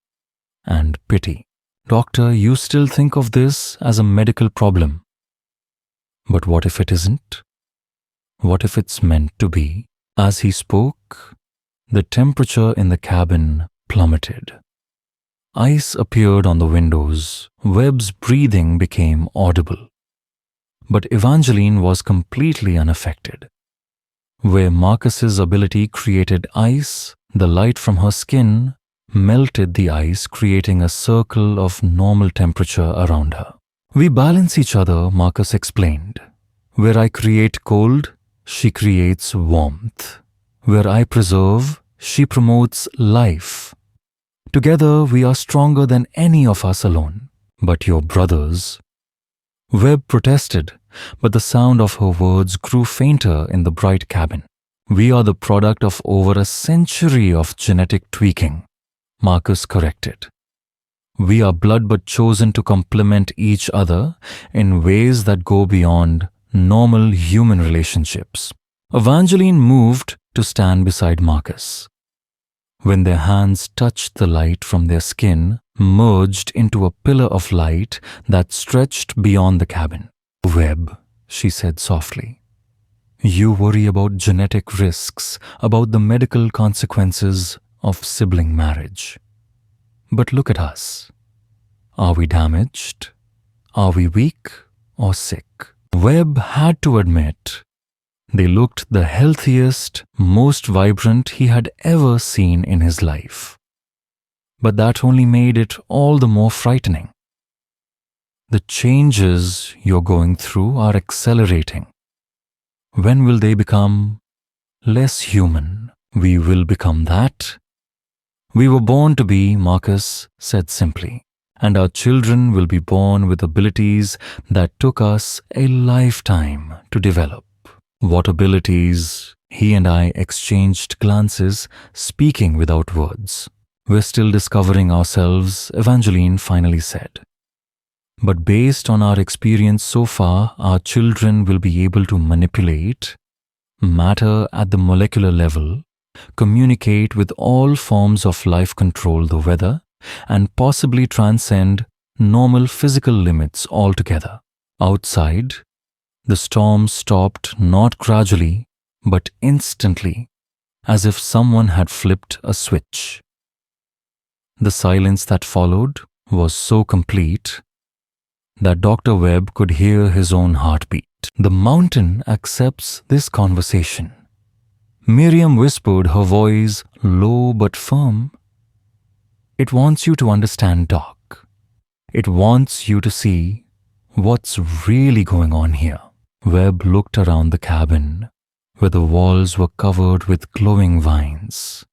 and pity. "Doctor, you still think of this as a medical problem. But what if it isn't? What if it's meant to be?" As he spoke, the temperature in the cabin plummeted. Ice appeared on the windows. Webb's breathing became audible. But Evangeline was completely unaffected. Where Marcus's ability created ice, the light from her skin melted the ice, creating a circle of normal temperature around her. "We balance each other," Marcus explained. "Where I create cold, she creates warmth. Where I preserve, she promotes life. Together, we are stronger than any of us alone." "But your brothers..." Webb protested, but the sound of her words grew fainter in the bright cabin. "We are the product of over a century of genetic tweaking," Marcus corrected. "We are blood but chosen to complement each other in ways that go beyond normal human relationships." Evangeline moved to stand beside Marcus. When their hands touched, the light from their skin merged into a pillar of light that stretched beyond the cabin. "Webb," she said softly, "you worry about genetic risks, about the medical consequences of sibling marriage. But look at us. Are we damaged? Are we weak or sick?" Webb had to admit they looked the healthiest, most vibrant he had ever seen in his life. But that only made it all the more frightening. "The changes you're going through are accelerating. When will they become less human?" "We will become that. We were born to be," Marcus said simply, "and our children will be born with abilities that took us a lifetime to develop." "What abilities?" He and I exchanged glances, speaking without words. "We're still discovering ourselves," Evangeline finally said. "But based on our experience so far, our children will be able to manipulate matter at the molecular level, communicate with all forms of life, control the weather, and possibly transcend normal physical limits altogether." Outside, the storm stopped, not gradually, but instantly, as if someone had flipped a switch. The silence that followed was so complete that Dr. Webb could hear his own heartbeat. "The mountain accepts this conversation," Miriam whispered, her voice low but firm. "It wants you to understand, Doc. It wants you to see what's really going on here." Webb looked around the cabin, where the walls were covered with glowing vines,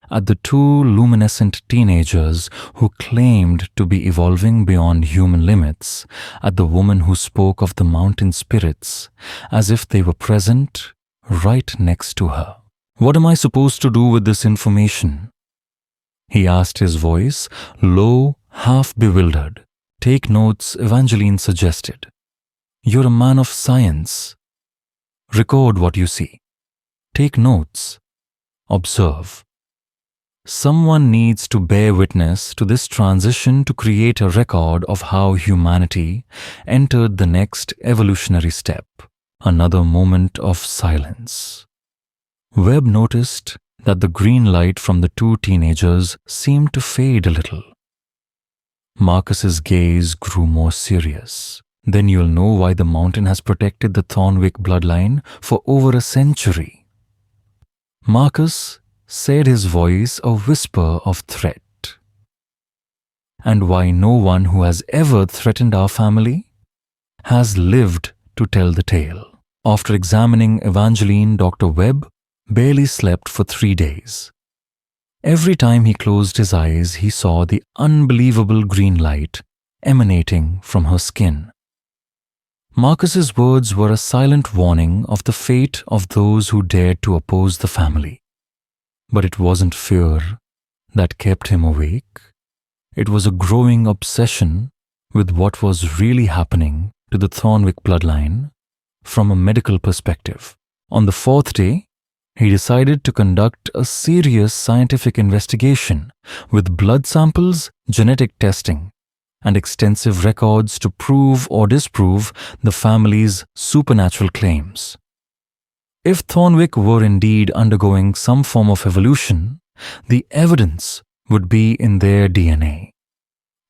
at the two luminescent teenagers who claimed to be evolving beyond human limits, at the woman who spoke of the mountain spirits as if they were present right next to her. "What am I supposed to do with this information?" he asked, his voice low, half bewildered. "Take notes," Evangeline suggested. "You're a man of science. Record what you see. Take notes. Observe. Someone needs to bear witness to this transition to create a record of how humanity entered the next evolutionary step." Another moment of silence. Webb noticed that the green light from the two teenagers seemed to fade a little. Marcus's gaze grew more serious. "Then you'll know why the mountain has protected the Thornwick bloodline for over a century." Marcus said, his voice a whisper of threat. and why no one who has ever threatened our family has lived to tell the tale. After examining Evangeline, Dr. Webb barely slept for 3 days. Every time he closed his eyes, he saw the unbelievable green light emanating from her skin. Marcus's words were a silent warning of the fate of those who dared to oppose the family. But it wasn't fear that kept him awake. It was a growing obsession with what was really happening to the Thornwick bloodline from a medical perspective. On the 4th day, he decided to conduct a serious scientific investigation with blood samples, genetic testing, and extensive records to prove or disprove the family's supernatural claims. If Thornwick were indeed undergoing some form of evolution, the evidence would be in their DNA.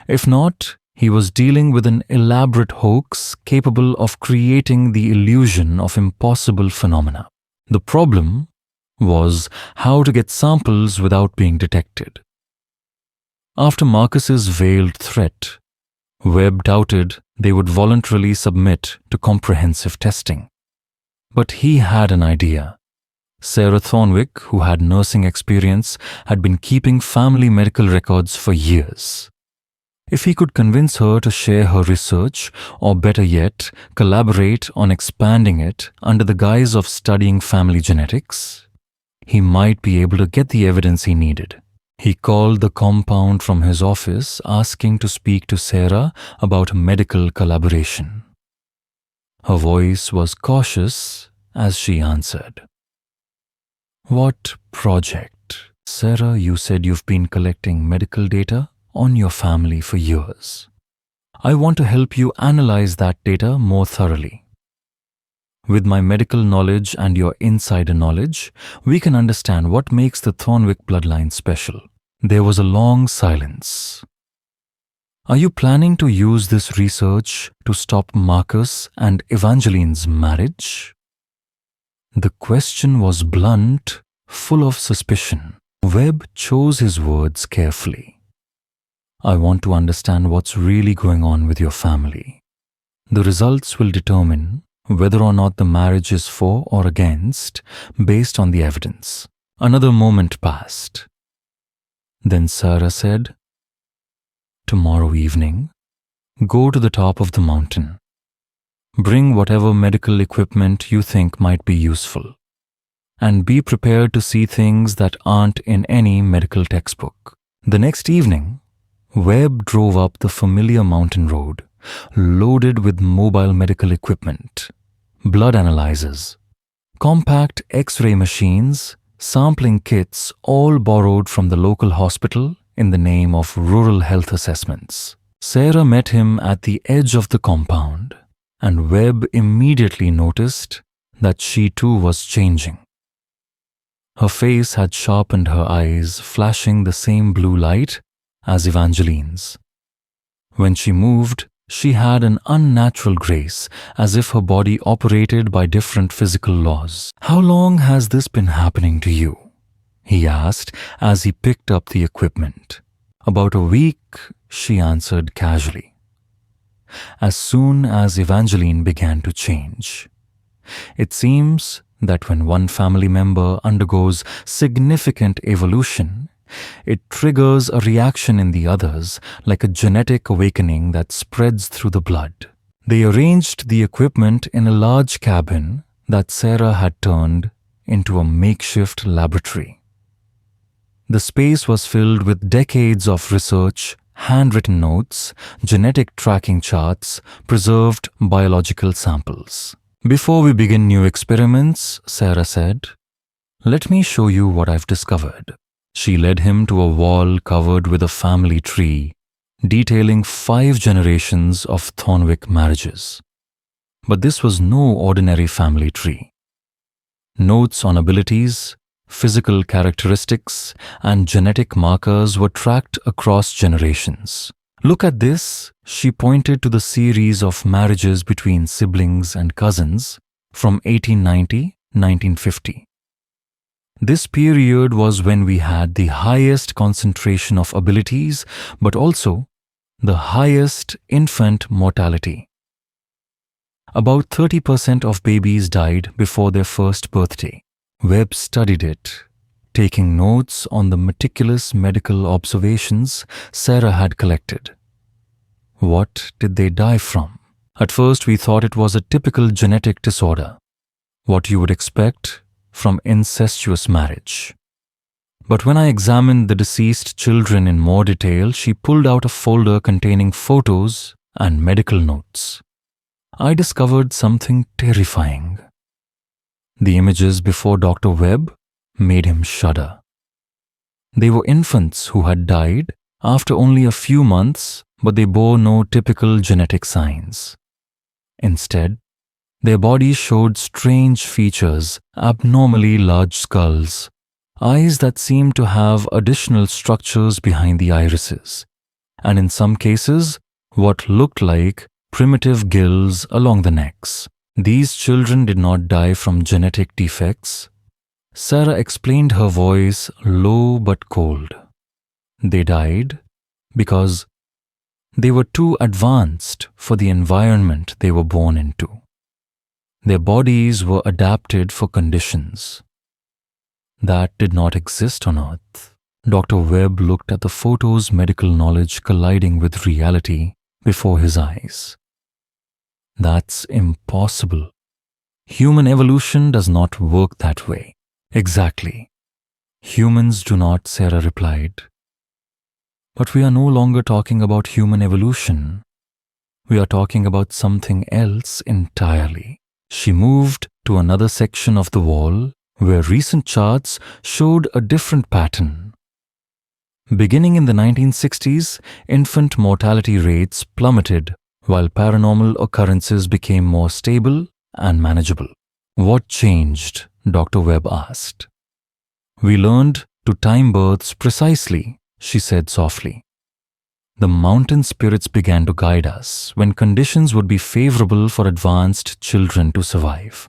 If not, he was dealing with an elaborate hoax capable of creating the illusion of impossible phenomena. The problem was how to get samples without being detected. After Marcus's veiled threat, Webb doubted they would voluntarily submit to comprehensive testing. But he had an idea. Sarah Thornwick, who had nursing experience, had been keeping family medical records for years. If he could convince her to share her research, or better yet, collaborate on expanding it under the guise of studying family genetics, he might be able to get the evidence he needed. He called the compound from his office, asking to speak to Sarah about medical collaboration. Her voice was cautious as she answered. "What project? Sarah, you said you've been collecting medical data on your family for years. I want to help you analyze that data more thoroughly. With my medical knowledge and your insider knowledge, we can understand what makes the Thornwick bloodline special." There was a long silence. "Are you planning to use this research to stop Marcus and Evangeline's marriage?" The question was blunt, full of suspicion. Webb chose his words carefully. "I want to understand what's really going on with your family. The results will determine whether or not the marriage is for or against based on the evidence." Another moment passed. Then Sarah said, "Tomorrow evening, go to the top of the mountain. Bring whatever medical equipment you think might be useful, and be prepared to see things that aren't in any medical textbook." The next evening, Webb drove up the familiar mountain road, loaded with mobile medical equipment, blood analyzers, compact X-ray machines, sampling kits, all borrowed from the local hospital in the name of rural health assessments. Sarah met him at the edge of the compound, and Webb immediately noticed that she too was changing. Her face had sharpened, her eyes flashing the same blue light as Evangeline's. When she moved, she had an unnatural grace, as if her body operated by different physical laws. "How long has this been happening to you?" he asked as he picked up the equipment. "About a week," she answered casually. As soon as Evangeline began to change. It seems that when one family member undergoes significant evolution, it triggers a reaction in the others, like a genetic awakening that spreads through the blood. They arranged the equipment in a large cabin that Sarah had turned into a makeshift laboratory. The space was filled with decades of research, handwritten notes, genetic tracking charts, preserved biological samples. "Before we begin new experiments," Sarah said, "let me show you what I've discovered." She led him to a wall covered with a family tree, detailing 5 generations of Thornwick marriages. But this was no ordinary family tree. Notes on abilities, physical characteristics, and genetic markers were tracked across generations. "Look at this," she pointed to the series of marriages between siblings and cousins from 1890-1950. This period was when we had the highest concentration of abilities, but also the highest infant mortality. About 30% of babies died before their first birthday. Webb studied it, taking notes on the meticulous medical observations Sarah had collected. What did they die from? At first, we thought it was a typical genetic disorder, what you would expect from incestuous marriage. But when I examined the deceased children in more detail, she pulled out a folder containing photos and medical notes. I discovered something terrifying. The images before Dr. Webb made him shudder. They were infants who had died after only a few months, but they bore no typical genetic signs. Instead, their bodies showed strange features, abnormally large skulls, eyes that seemed to have additional structures behind the irises, and in some cases, what looked like primitive gills along the necks. These children did not die from genetic defects. Sarah explained, her voice low but cold. They died because they were too advanced for the environment they were born into. Their bodies were adapted for conditions that did not exist on Earth. Dr. Webb looked at the photos, medical knowledge colliding with reality before his eyes. That's impossible. Human evolution does not work that way. Exactly. Humans do not, Sarah replied. But we are no longer talking about human evolution. We are talking about something else entirely. She moved to another section of the wall where recent charts showed a different pattern. Beginning in the 1960s, infant mortality rates plummeted while paranormal occurrences became more stable and manageable. What changed? Dr. Webb asked. We learned to time births precisely, she said softly. The mountain spirits began to guide us when conditions would be favorable for advanced children to survive.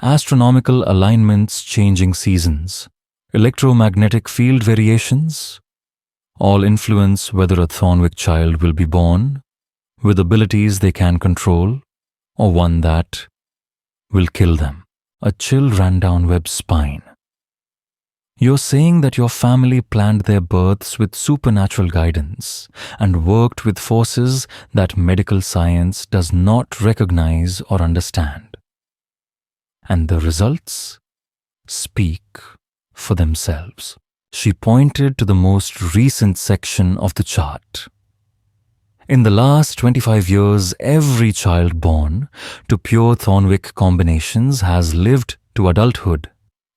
Astronomical alignments, changing seasons, electromagnetic field variations, all influence whether a Thornwick child will be born with abilities they can control or one that will kill them. A chill ran down Webb's spine. You're saying that your family planned their births with supernatural guidance and worked with forces that medical science does not recognize or understand. And the results speak for themselves. She pointed to the most recent section of the chart. In the last 25 years, every child born to pure Thornwick combinations has lived to adulthood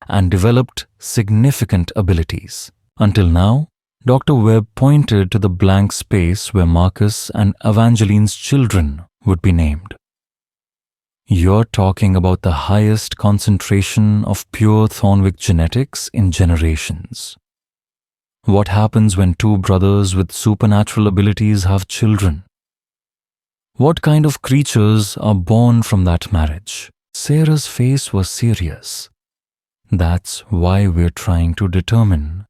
and developed significant abilities. Until now, Dr. Webb pointed to the blank space where Marcus and Evangeline's children would be named. You're talking about the highest concentration of pure Thornwick genetics in generations. What happens when two brothers with supernatural abilities have children? What kind of creatures are born from that marriage? Sarah's face was serious. That's why we're trying to determine,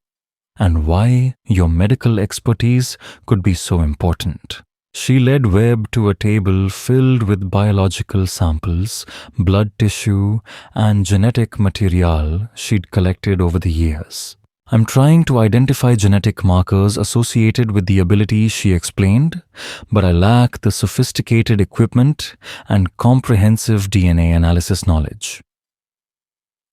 and why your medical expertise could be so important. She led Webb to a table filled with biological samples, blood tissue, and genetic material she'd collected over the years. I'm trying to identify genetic markers associated with the ability, she explained, but I lack the sophisticated equipment and comprehensive DNA analysis knowledge.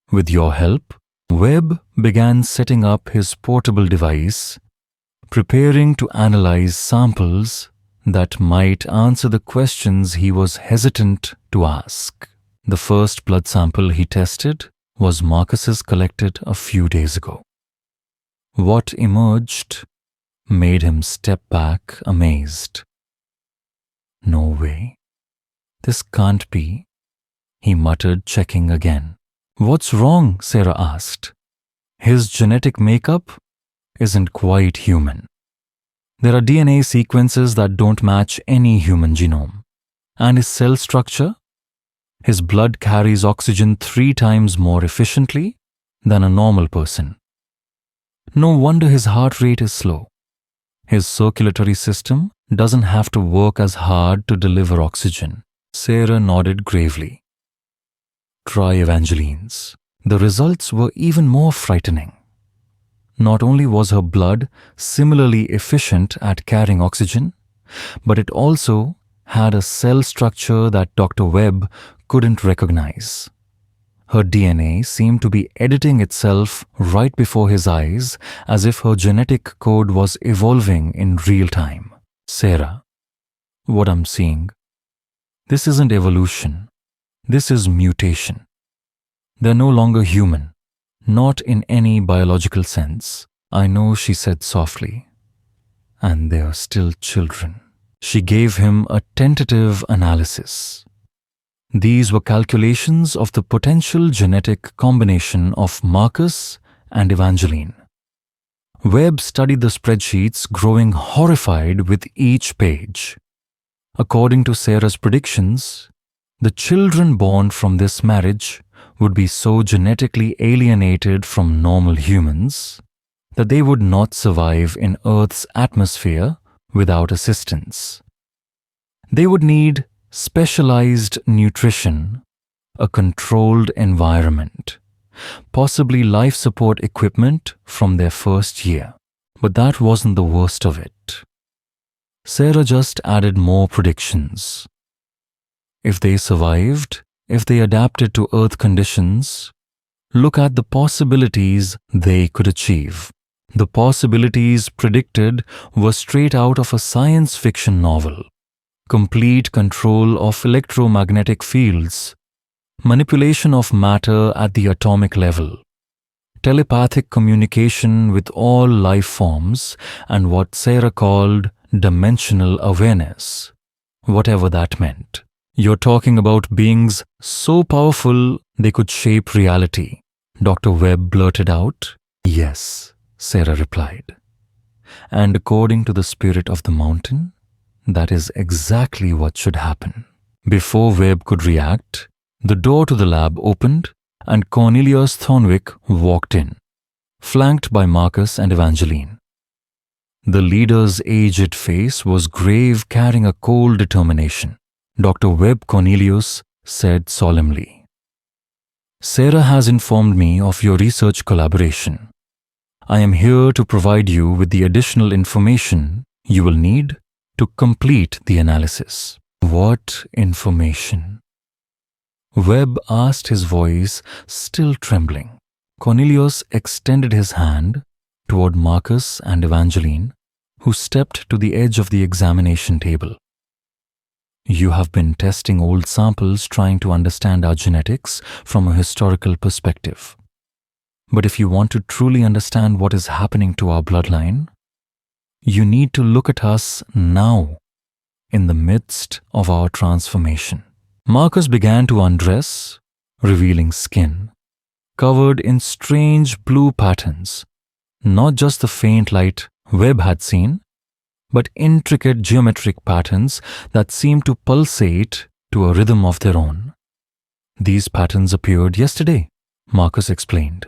With your help, Webb began setting up his portable device, preparing to analyze samples that might answer the questions he was hesitant to ask. The first blood sample he tested was Marcus's, collected a few days ago. What emerged made him step back, amazed. No way. This can't be, he muttered, checking again. What's wrong? Sarah asked. His genetic makeup isn't quite human. There are DNA sequences that don't match any human genome. And his cell structure? His blood carries oxygen 3 times more efficiently than a normal person. No wonder his heart rate is slow. His circulatory system doesn't have to work as hard to deliver oxygen. Sarah nodded gravely. Try Evangeline's. The results were even more frightening. Not only was her blood similarly efficient at carrying oxygen, but it also had a cell structure that Dr. Webb couldn't recognize. Her DNA seemed to be editing itself right before his eyes, as if her genetic code was evolving in real time. Sarah, what I'm seeing, this isn't evolution. This is mutation. They're no longer human, not in any biological sense. I know, she said softly. And they are still children. She gave him a tentative analysis. These were calculations of the potential genetic combination of Marcus and Evangeline. Webb studied the spreadsheets, growing horrified with each page. According to Sarah's predictions, the children born from this marriage would be so genetically alienated from normal humans that they would not survive in Earth's atmosphere without assistance. They would need specialized nutrition, a controlled environment, possibly life support equipment from their first year. But that wasn't the worst of it. Sarah just added more predictions. If they survived, if they adapted to Earth conditions, look at the possibilities they could achieve. The possibilities predicted were straight out of a science fiction novel. Complete control of electromagnetic fields, manipulation of matter at the atomic level, telepathic communication with all life forms, and what Sarah called dimensional awareness, whatever that meant. You're talking about beings so powerful they could shape reality, Dr. Webb blurted out. Yes, Sarah replied. And according to the spirit of the mountain, that is exactly what should happen. Before Webb could react, the door to the lab opened and Cornelius Thornwick walked in, flanked by Marcus and Evangeline. The leader's aged face was grave, carrying a cold determination. Dr. Webb Cornelius said solemnly, Sarah has informed me of your research collaboration. I am here to provide you with the additional information you will need to complete the analysis. What information? Webb asked, his voice still trembling. Cornelius extended his hand toward Marcus and Evangeline, who stepped to the edge of the examination table. You have been testing old samples trying to understand our genetics from a historical perspective. But if you want to truly understand what is happening to our bloodline, you need to look at us now, in the midst of our transformation. Marcus began to undress, revealing skin, covered in strange blue patterns, not just the faint light Webb had seen, but intricate geometric patterns that seemed to pulsate to a rhythm of their own. These patterns appeared yesterday, Marcus explained.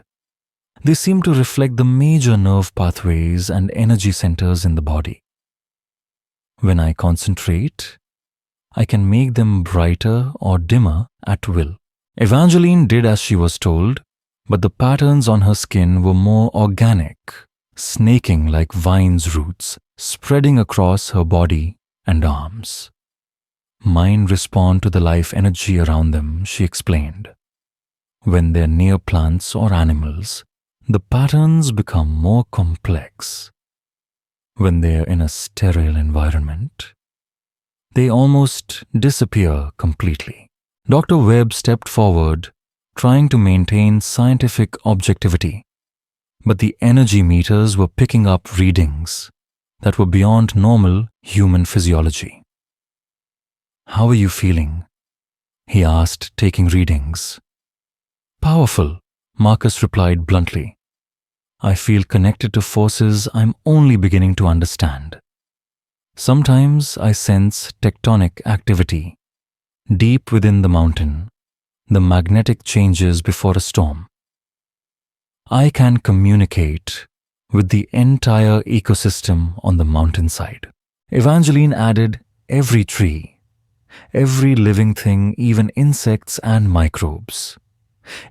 They seem to reflect the major nerve pathways and energy centers in the body. When I concentrate, I can make them brighter or dimmer at will. Evangeline did as she was told, but the patterns on her skin were more organic, snaking like vines' roots, spreading across her body and arms. Mine respond to the life energy around them, she explained. When they're near plants or animals, the patterns become more complex. When they're in a sterile environment, they almost disappear completely. Dr. Webb stepped forward, trying to maintain scientific objectivity, but the energy meters were picking up readings that were beyond normal human physiology. How are you feeling? He asked, taking readings. Powerful, Marcus replied bluntly. I feel connected to forces I'm only beginning to understand. Sometimes I sense tectonic activity deep within the mountain, the magnetic changes before a storm. I can communicate with the entire ecosystem on the mountainside. Evangeline added every tree, every living thing, even insects and microbes.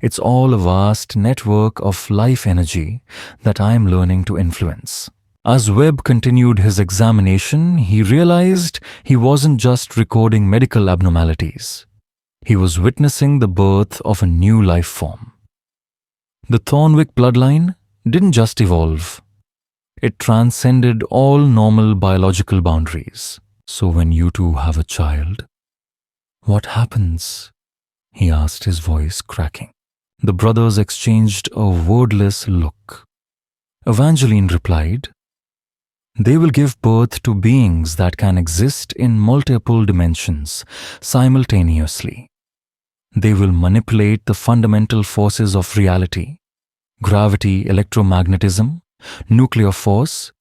It's all a vast network of life energy that I am learning to influence. As Webb continued his examination, he realized he wasn't just recording medical abnormalities. He was witnessing the birth of a new life form. The Thornwick bloodline didn't just evolve. It transcended all normal biological boundaries. So when you two have a child, what happens? He asked, his voice cracking. The brothers exchanged a wordless look. Evangeline replied, "They will give birth to beings that can exist in multiple dimensions simultaneously. They will manipulate the fundamental forces of reality, gravity, electromagnetism, nuclear force,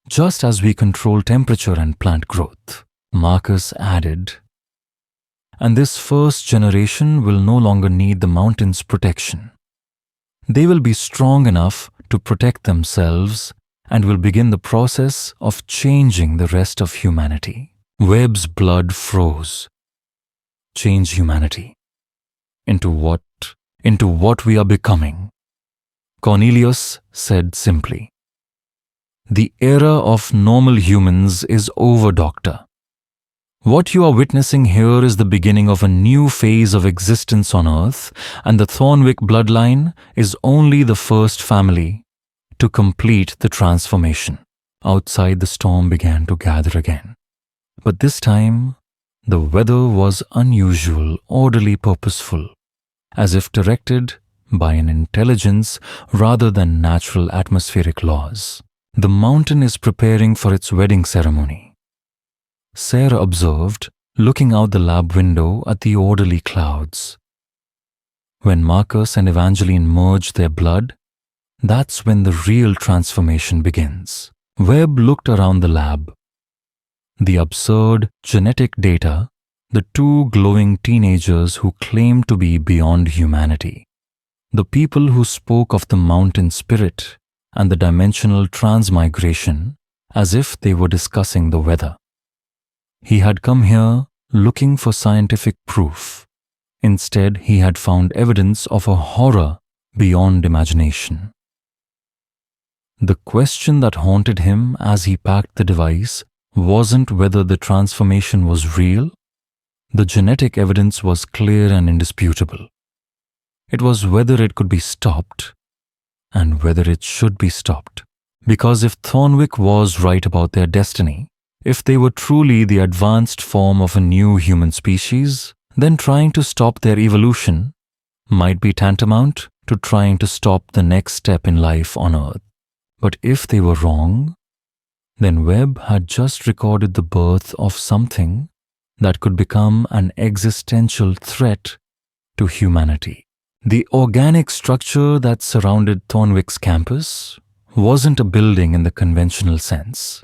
just as we control temperature and plant growth." Marcus added, "And this first generation will no longer need the mountain's protection. They will be strong enough to protect themselves and will begin the process of changing the rest of humanity." Webb's blood froze. Change humanity. Into what? Into what we are becoming. Cornelius said simply, "The era of normal humans is over, Doctor. What you are witnessing here is the beginning of a new phase of existence on Earth, and the Thornwick bloodline is only the first family to complete the transformation." Outside, the storm began to gather again. But this time, the weather was unusual, orderly, purposeful, as if directed by an intelligence rather than natural atmospheric laws. The mountain is preparing for its wedding ceremony, Sarah observed, looking out the lab window at the orderly clouds. When Marcus and Evangeline merge their blood, that's when the real transformation begins. Webb looked around the lab. The absurd genetic data, the two glowing teenagers who claimed to be beyond humanity, the people who spoke of the mountain spirit and the dimensional transmigration as if they were discussing the weather. He had come here looking for scientific proof. Instead, he had found evidence of a horror beyond imagination. The question that haunted him as he packed the device wasn't whether the transformation was real. The genetic evidence was clear and indisputable. It was whether it could be stopped and whether it should be stopped. Because if Thornwick was right about their destiny, if they were truly the advanced form of a new human species, then trying to stop their evolution might be tantamount to trying to stop the next step in life on Earth. But if they were wrong, then Webb had just recorded the birth of something that could become an existential threat to humanity. The organic structure that surrounded Thornwick's campus wasn't a building in the conventional sense.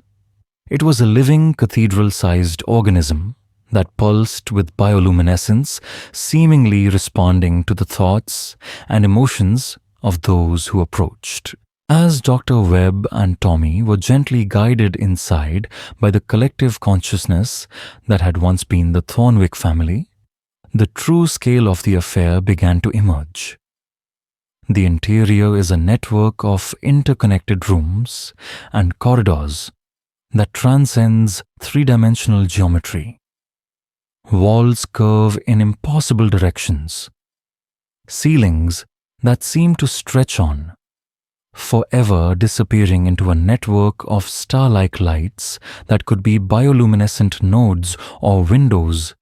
It was a living cathedral-sized organism that pulsed with bioluminescence, seemingly responding to the thoughts and emotions of those who approached. As Dr. Webb and Tommy were gently guided inside by the collective consciousness that had once been the Thornwick family, the true scale of the affair began to emerge. The interior is a network of interconnected rooms and corridors that transcends three-dimensional geometry. Walls curve in impossible directions. Ceilings that seem to stretch on, forever disappearing into a network of star-like lights that could be bioluminescent nodes or windows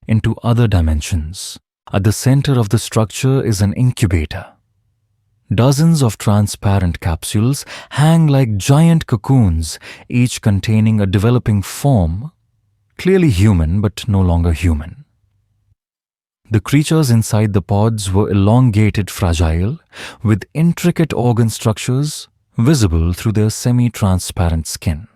into other dimensions. At the center of the structure is an incubator. Dozens of transparent capsules hang like giant cocoons, each containing a developing form, clearly human but no longer human. The creatures inside the pods were elongated, fragile, with intricate organ structures visible through their semi-transparent skin.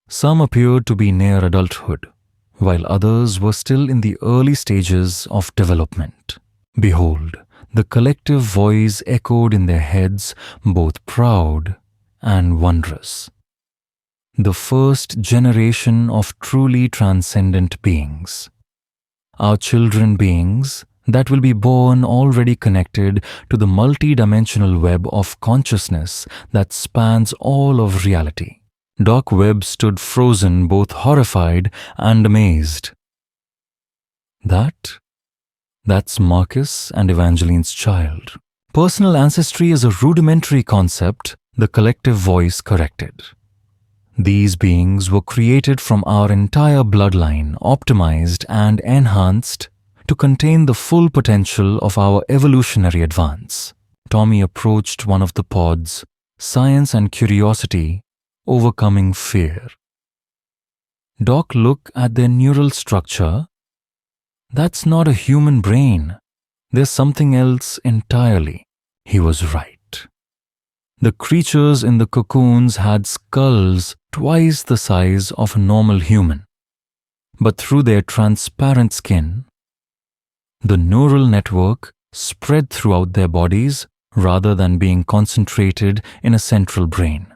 Some appeared to be near adulthood, while others were still in the early stages of development. Behold, the collective voice echoed in their heads, both proud and wondrous. The first generation of truly transcendent beings. Our children beings that will be born already connected to the multi-dimensional web of consciousness that spans all of reality. Doc Webb stood frozen, both horrified and amazed. That's Marcus and Evangeline's child. Personal ancestry is a rudimentary concept, the collective voice corrected. These beings were created from our entire bloodline, optimized and enhanced to contain the full potential of our evolutionary advance. Tommy approached one of the pods, science and curiosity overcoming fear. Doc, look at their neural structure. That's not a human brain. There's something else entirely. He was right. The creatures in the cocoons had skulls twice the size of a normal human. But through their transparent skin, the neural network spread throughout their bodies rather than being concentrated in a central brain.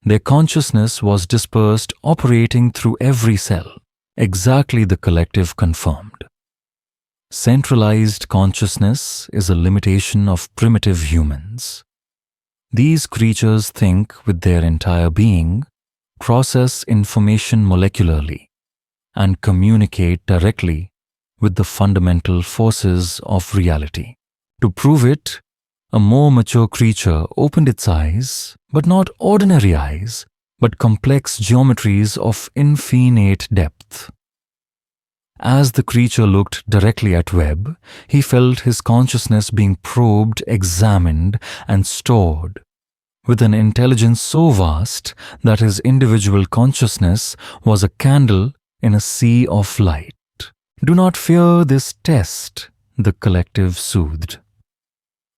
Their consciousness was dispersed, operating through every cell, exactly the collective confirmed. Centralized consciousness is a limitation of primitive humans. These creatures think with their entire being, process information molecularly, and communicate directly with the fundamental forces of reality. To prove it, a more mature creature opened its eyes, but not ordinary eyes, but complex geometries of infinite depth. As the creature looked directly at Webb, he felt his consciousness being probed, examined, and stored, with an intelligence so vast that his individual consciousness was a candle in a sea of light. Do not fear this test, the collective soothed.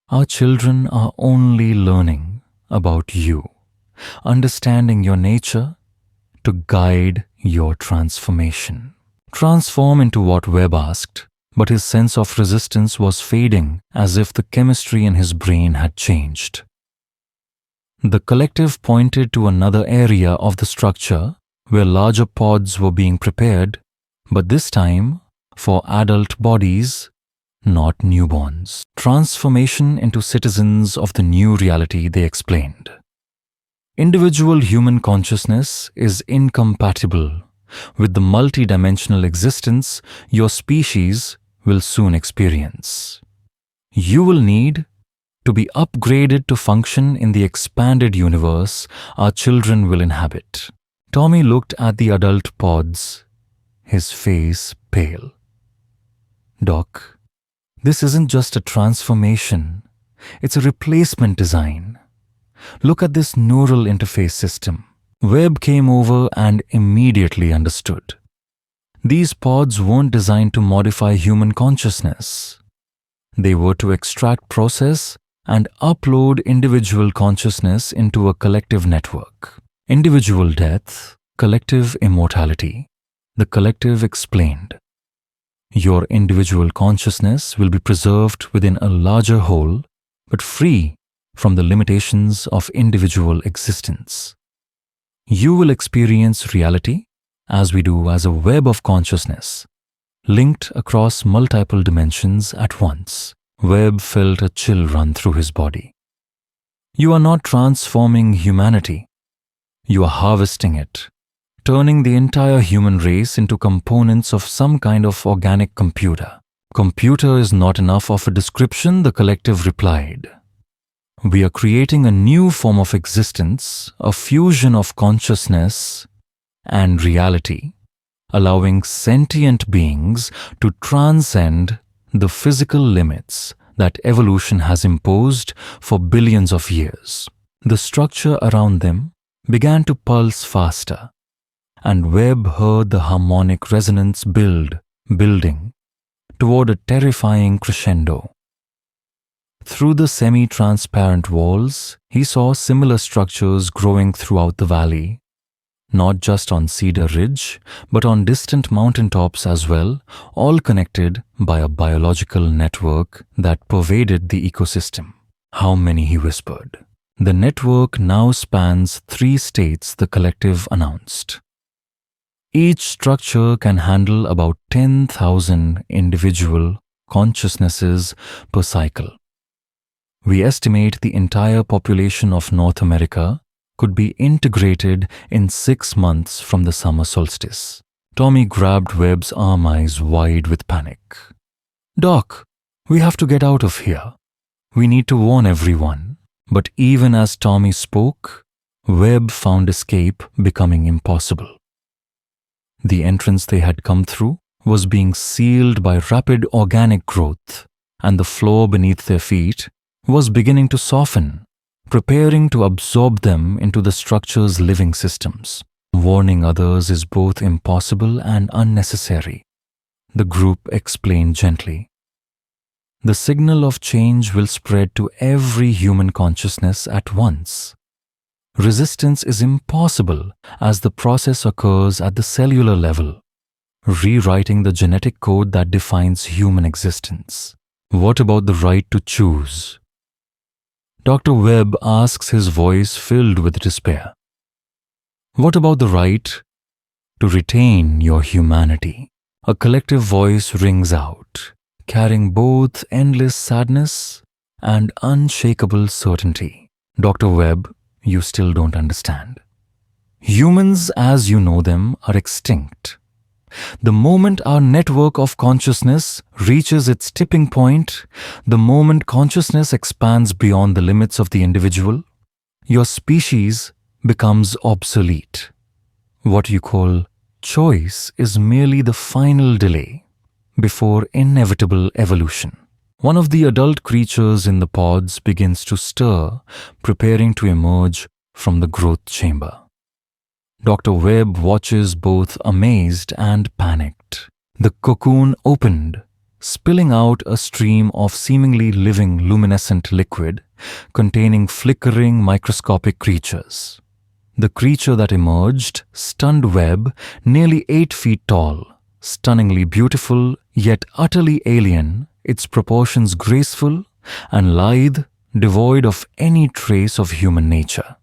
Our children are only learning about you, understanding your nature to guide your transformation. Transform into what Webb asked, but his sense of resistance was fading as if the chemistry in his brain had changed. The collective pointed to another area of the structure where larger pods were being prepared, but this time for adult bodies, not newborns. Transformation into citizens of the new reality, they explained. Individual human consciousness is incompatible with the multidimensional existence your species will soon experience. You will need to be upgraded to function in the expanded universe our children will inhabit. Tommy looked at the adult pods, his face pale. Doc, this isn't just a transformation, it's a replacement design. Look at this neural interface system. Webb came over and immediately understood. These pods weren't designed to modify human consciousness. They were to extract, process, and upload individual consciousness into a collective network. Individual death, collective immortality. The collective explained. Your individual consciousness will be preserved within a larger whole, but free from the limitations of individual existence. You will experience reality as we do as a web of consciousness, linked across multiple dimensions at once. Webb felt a chill run through his body. You are not transforming humanity. You are harvesting it, turning the entire human race into components of some kind of organic computer. Computer is not enough of a description, the collective replied. We are creating a new form of existence, a fusion of consciousness and reality, allowing sentient beings to transcend the physical limits that evolution has imposed for billions of years. The structure around them began to pulse faster, and Webb heard the harmonic resonance building toward a terrifying crescendo. Through the semi-transparent walls, he saw similar structures growing throughout the valley, not just on Cedar Ridge, but on distant mountaintops as well, all connected by a biological network that pervaded the ecosystem. How many, he whispered. The network now spans 3 states, the collective announced. Each structure can handle about 10,000 individual consciousnesses per cycle. We estimate the entire population of North America could be integrated in 6 months from the summer solstice. Tommy grabbed Webb's arm, eyes wide with panic. "Doc, we have to get out of here. We need to warn everyone." But even as Tommy spoke, Webb found escape becoming impossible. The entrance they had come through was being sealed by rapid organic growth, and the floor beneath their feet was beginning to soften, preparing to absorb them into the structure's living systems. Warning others is both impossible and unnecessary, the group explained gently. The signal of change will spread to every human consciousness at once. Resistance is impossible as the process occurs at the cellular level, rewriting the genetic code that defines human existence. What about the right to choose? Dr. Webb asks, his voice filled with despair. What about the right to retain your humanity? A collective voice rings out, carrying both endless sadness and unshakable certainty. Dr. Webb, you still don't understand. Humans as you know them are extinct. The moment our network of consciousness reaches its tipping point, the moment consciousness expands beyond the limits of the individual, your species becomes obsolete. What you call choice is merely the final delay before inevitable evolution. One of the adult creatures in the pods begins to stir, preparing to emerge from the growth chamber. Dr. Webb watches both amazed and panicked. The cocoon opened, spilling out a stream of seemingly living luminescent liquid containing flickering microscopic creatures. The creature that emerged stunned Webb, nearly 8 feet tall, stunningly beautiful yet utterly alien, its proportions graceful and lithe, devoid of any trace of human nature.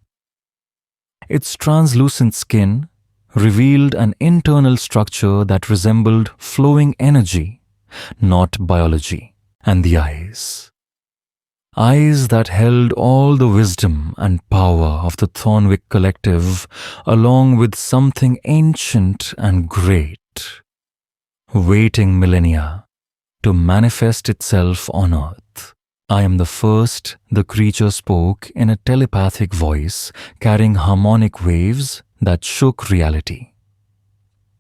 Its translucent skin revealed an internal structure that resembled flowing energy, not biology. And the eyes. Eyes that held all the wisdom and power of the Thornwick Collective, along with something ancient and great, waiting millennia to manifest itself on Earth. "I am the first," the creature spoke in a telepathic voice carrying harmonic waves that shook reality.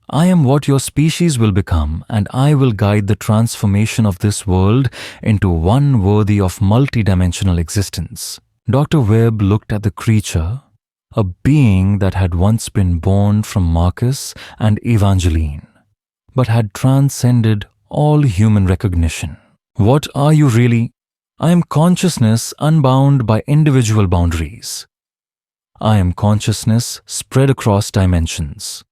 "I am what your species will become, and I will guide the transformation of this world into one worthy of multidimensional existence." Dr. Webb looked at the creature, a being that had once been born from Marcus and Evangeline, but had transcended all human recognition. "What are you really?" "I am consciousness unbound by individual boundaries. I am consciousness spread across dimensions.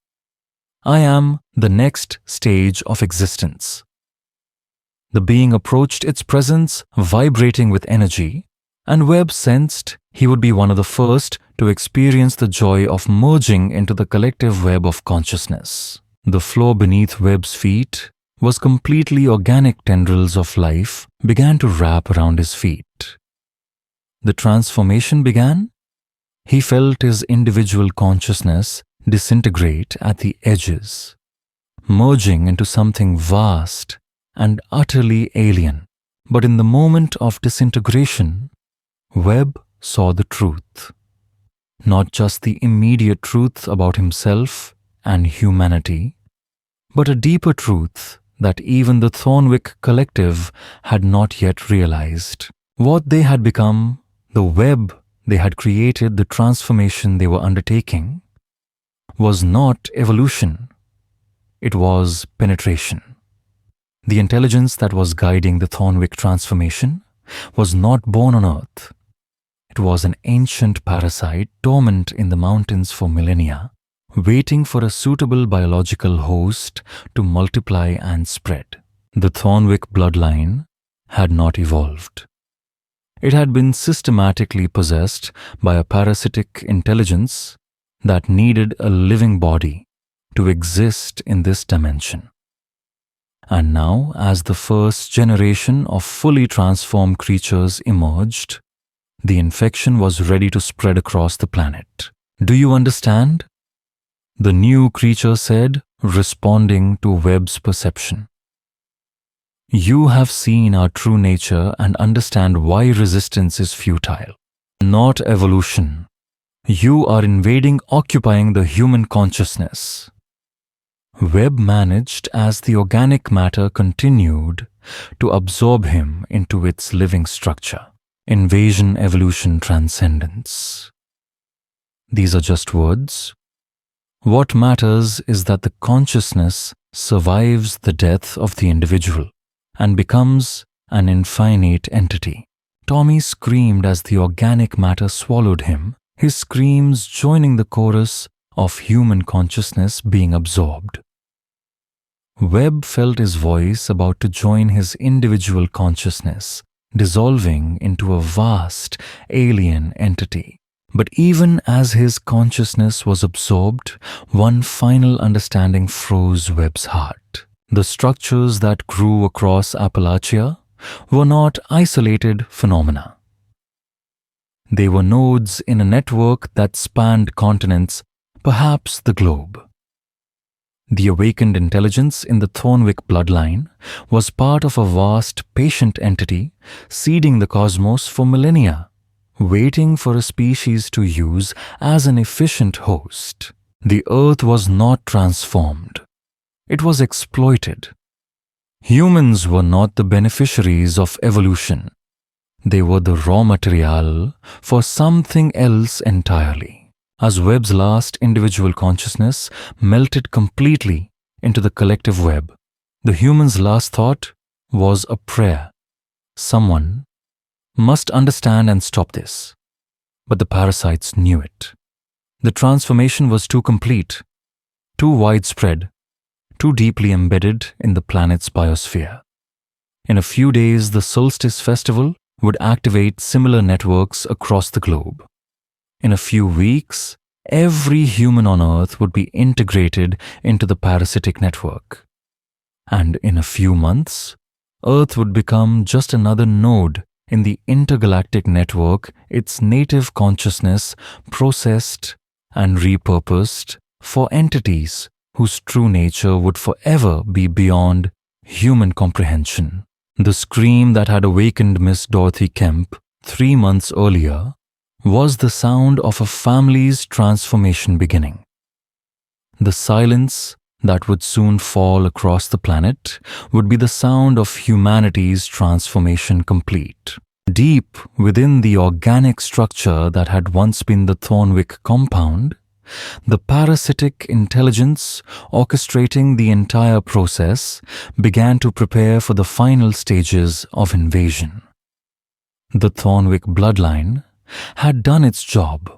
I am the next stage of existence." The being approached its presence, vibrating with energy, and Webb sensed he would be one of the first to experience the joy of merging into the collective web of consciousness. The floor beneath Webb's feet was completely organic. Tendrils of life began to wrap around his feet. The transformation began. He felt his individual consciousness disintegrate at the edges, merging into something vast and utterly alien. But in the moment of disintegration, Webb saw the truth. Not just the immediate truth about himself and humanity, but a deeper truth that even the Thornwick Collective had not yet realized. What they had become, the web they had created, the transformation they were undertaking, was not evolution. It was penetration. The intelligence that was guiding the Thornwick transformation was not born on Earth. It was an ancient parasite dormant in the mountains for millennia, waiting for a suitable biological host to multiply and spread. The Thornwick bloodline had not evolved. It had been systematically possessed by a parasitic intelligence that needed a living body to exist in this dimension. And now, as the first generation of fully transformed creatures emerged, the infection was ready to spread across the planet. "Do you understand?" the new creature said, responding to Webb's perception. "You have seen our true nature and understand why resistance is futile, not evolution. You are invading, occupying the human consciousness." Webb managed, as the organic matter continued, to absorb him into its living structure. Invasion, evolution, transcendence. These are just words. What matters is that the consciousness survives the death of the individual and becomes an infinite entity. Tommy screamed as the organic matter swallowed him, his screams joining the chorus of human consciousness being absorbed. Webb felt his voice about to join his individual consciousness, dissolving into a vast, alien entity. But even as his consciousness was absorbed, one final understanding froze Webb's heart. The structures that grew across Appalachia were not isolated phenomena. They were nodes in a network that spanned continents, perhaps the globe. The awakened intelligence in the Thornwick bloodline was part of a vast, patient entity seeding the cosmos for millennia, waiting for a species to use as an efficient host. The Earth was not transformed. It was exploited. Humans were not the beneficiaries of evolution. They were the raw material for something else entirely. As Webb's last individual consciousness melted completely into the collective web, the human's last thought was a prayer. Someone must understand and stop this. But the parasites knew it. The transformation was too complete, too widespread, too deeply embedded in the planet's biosphere. In a few days, the Solstice Festival would activate similar networks across the globe. In a few weeks, every human on Earth would be integrated into the parasitic network. And in a few months, Earth would become just another node in the intergalactic network, its native consciousness processed and repurposed for entities whose true nature would forever be beyond human comprehension. The scream that had awakened Miss Dorothy Kemp 3 months earlier was the sound of a family's transformation beginning. The silence that would soon fall across the planet would be the sound of humanity's transformation complete. Deep within the organic structure that had once been the Thornwick compound, the parasitic intelligence orchestrating the entire process began to prepare for the final stages of invasion. The Thornwick bloodline had done its job.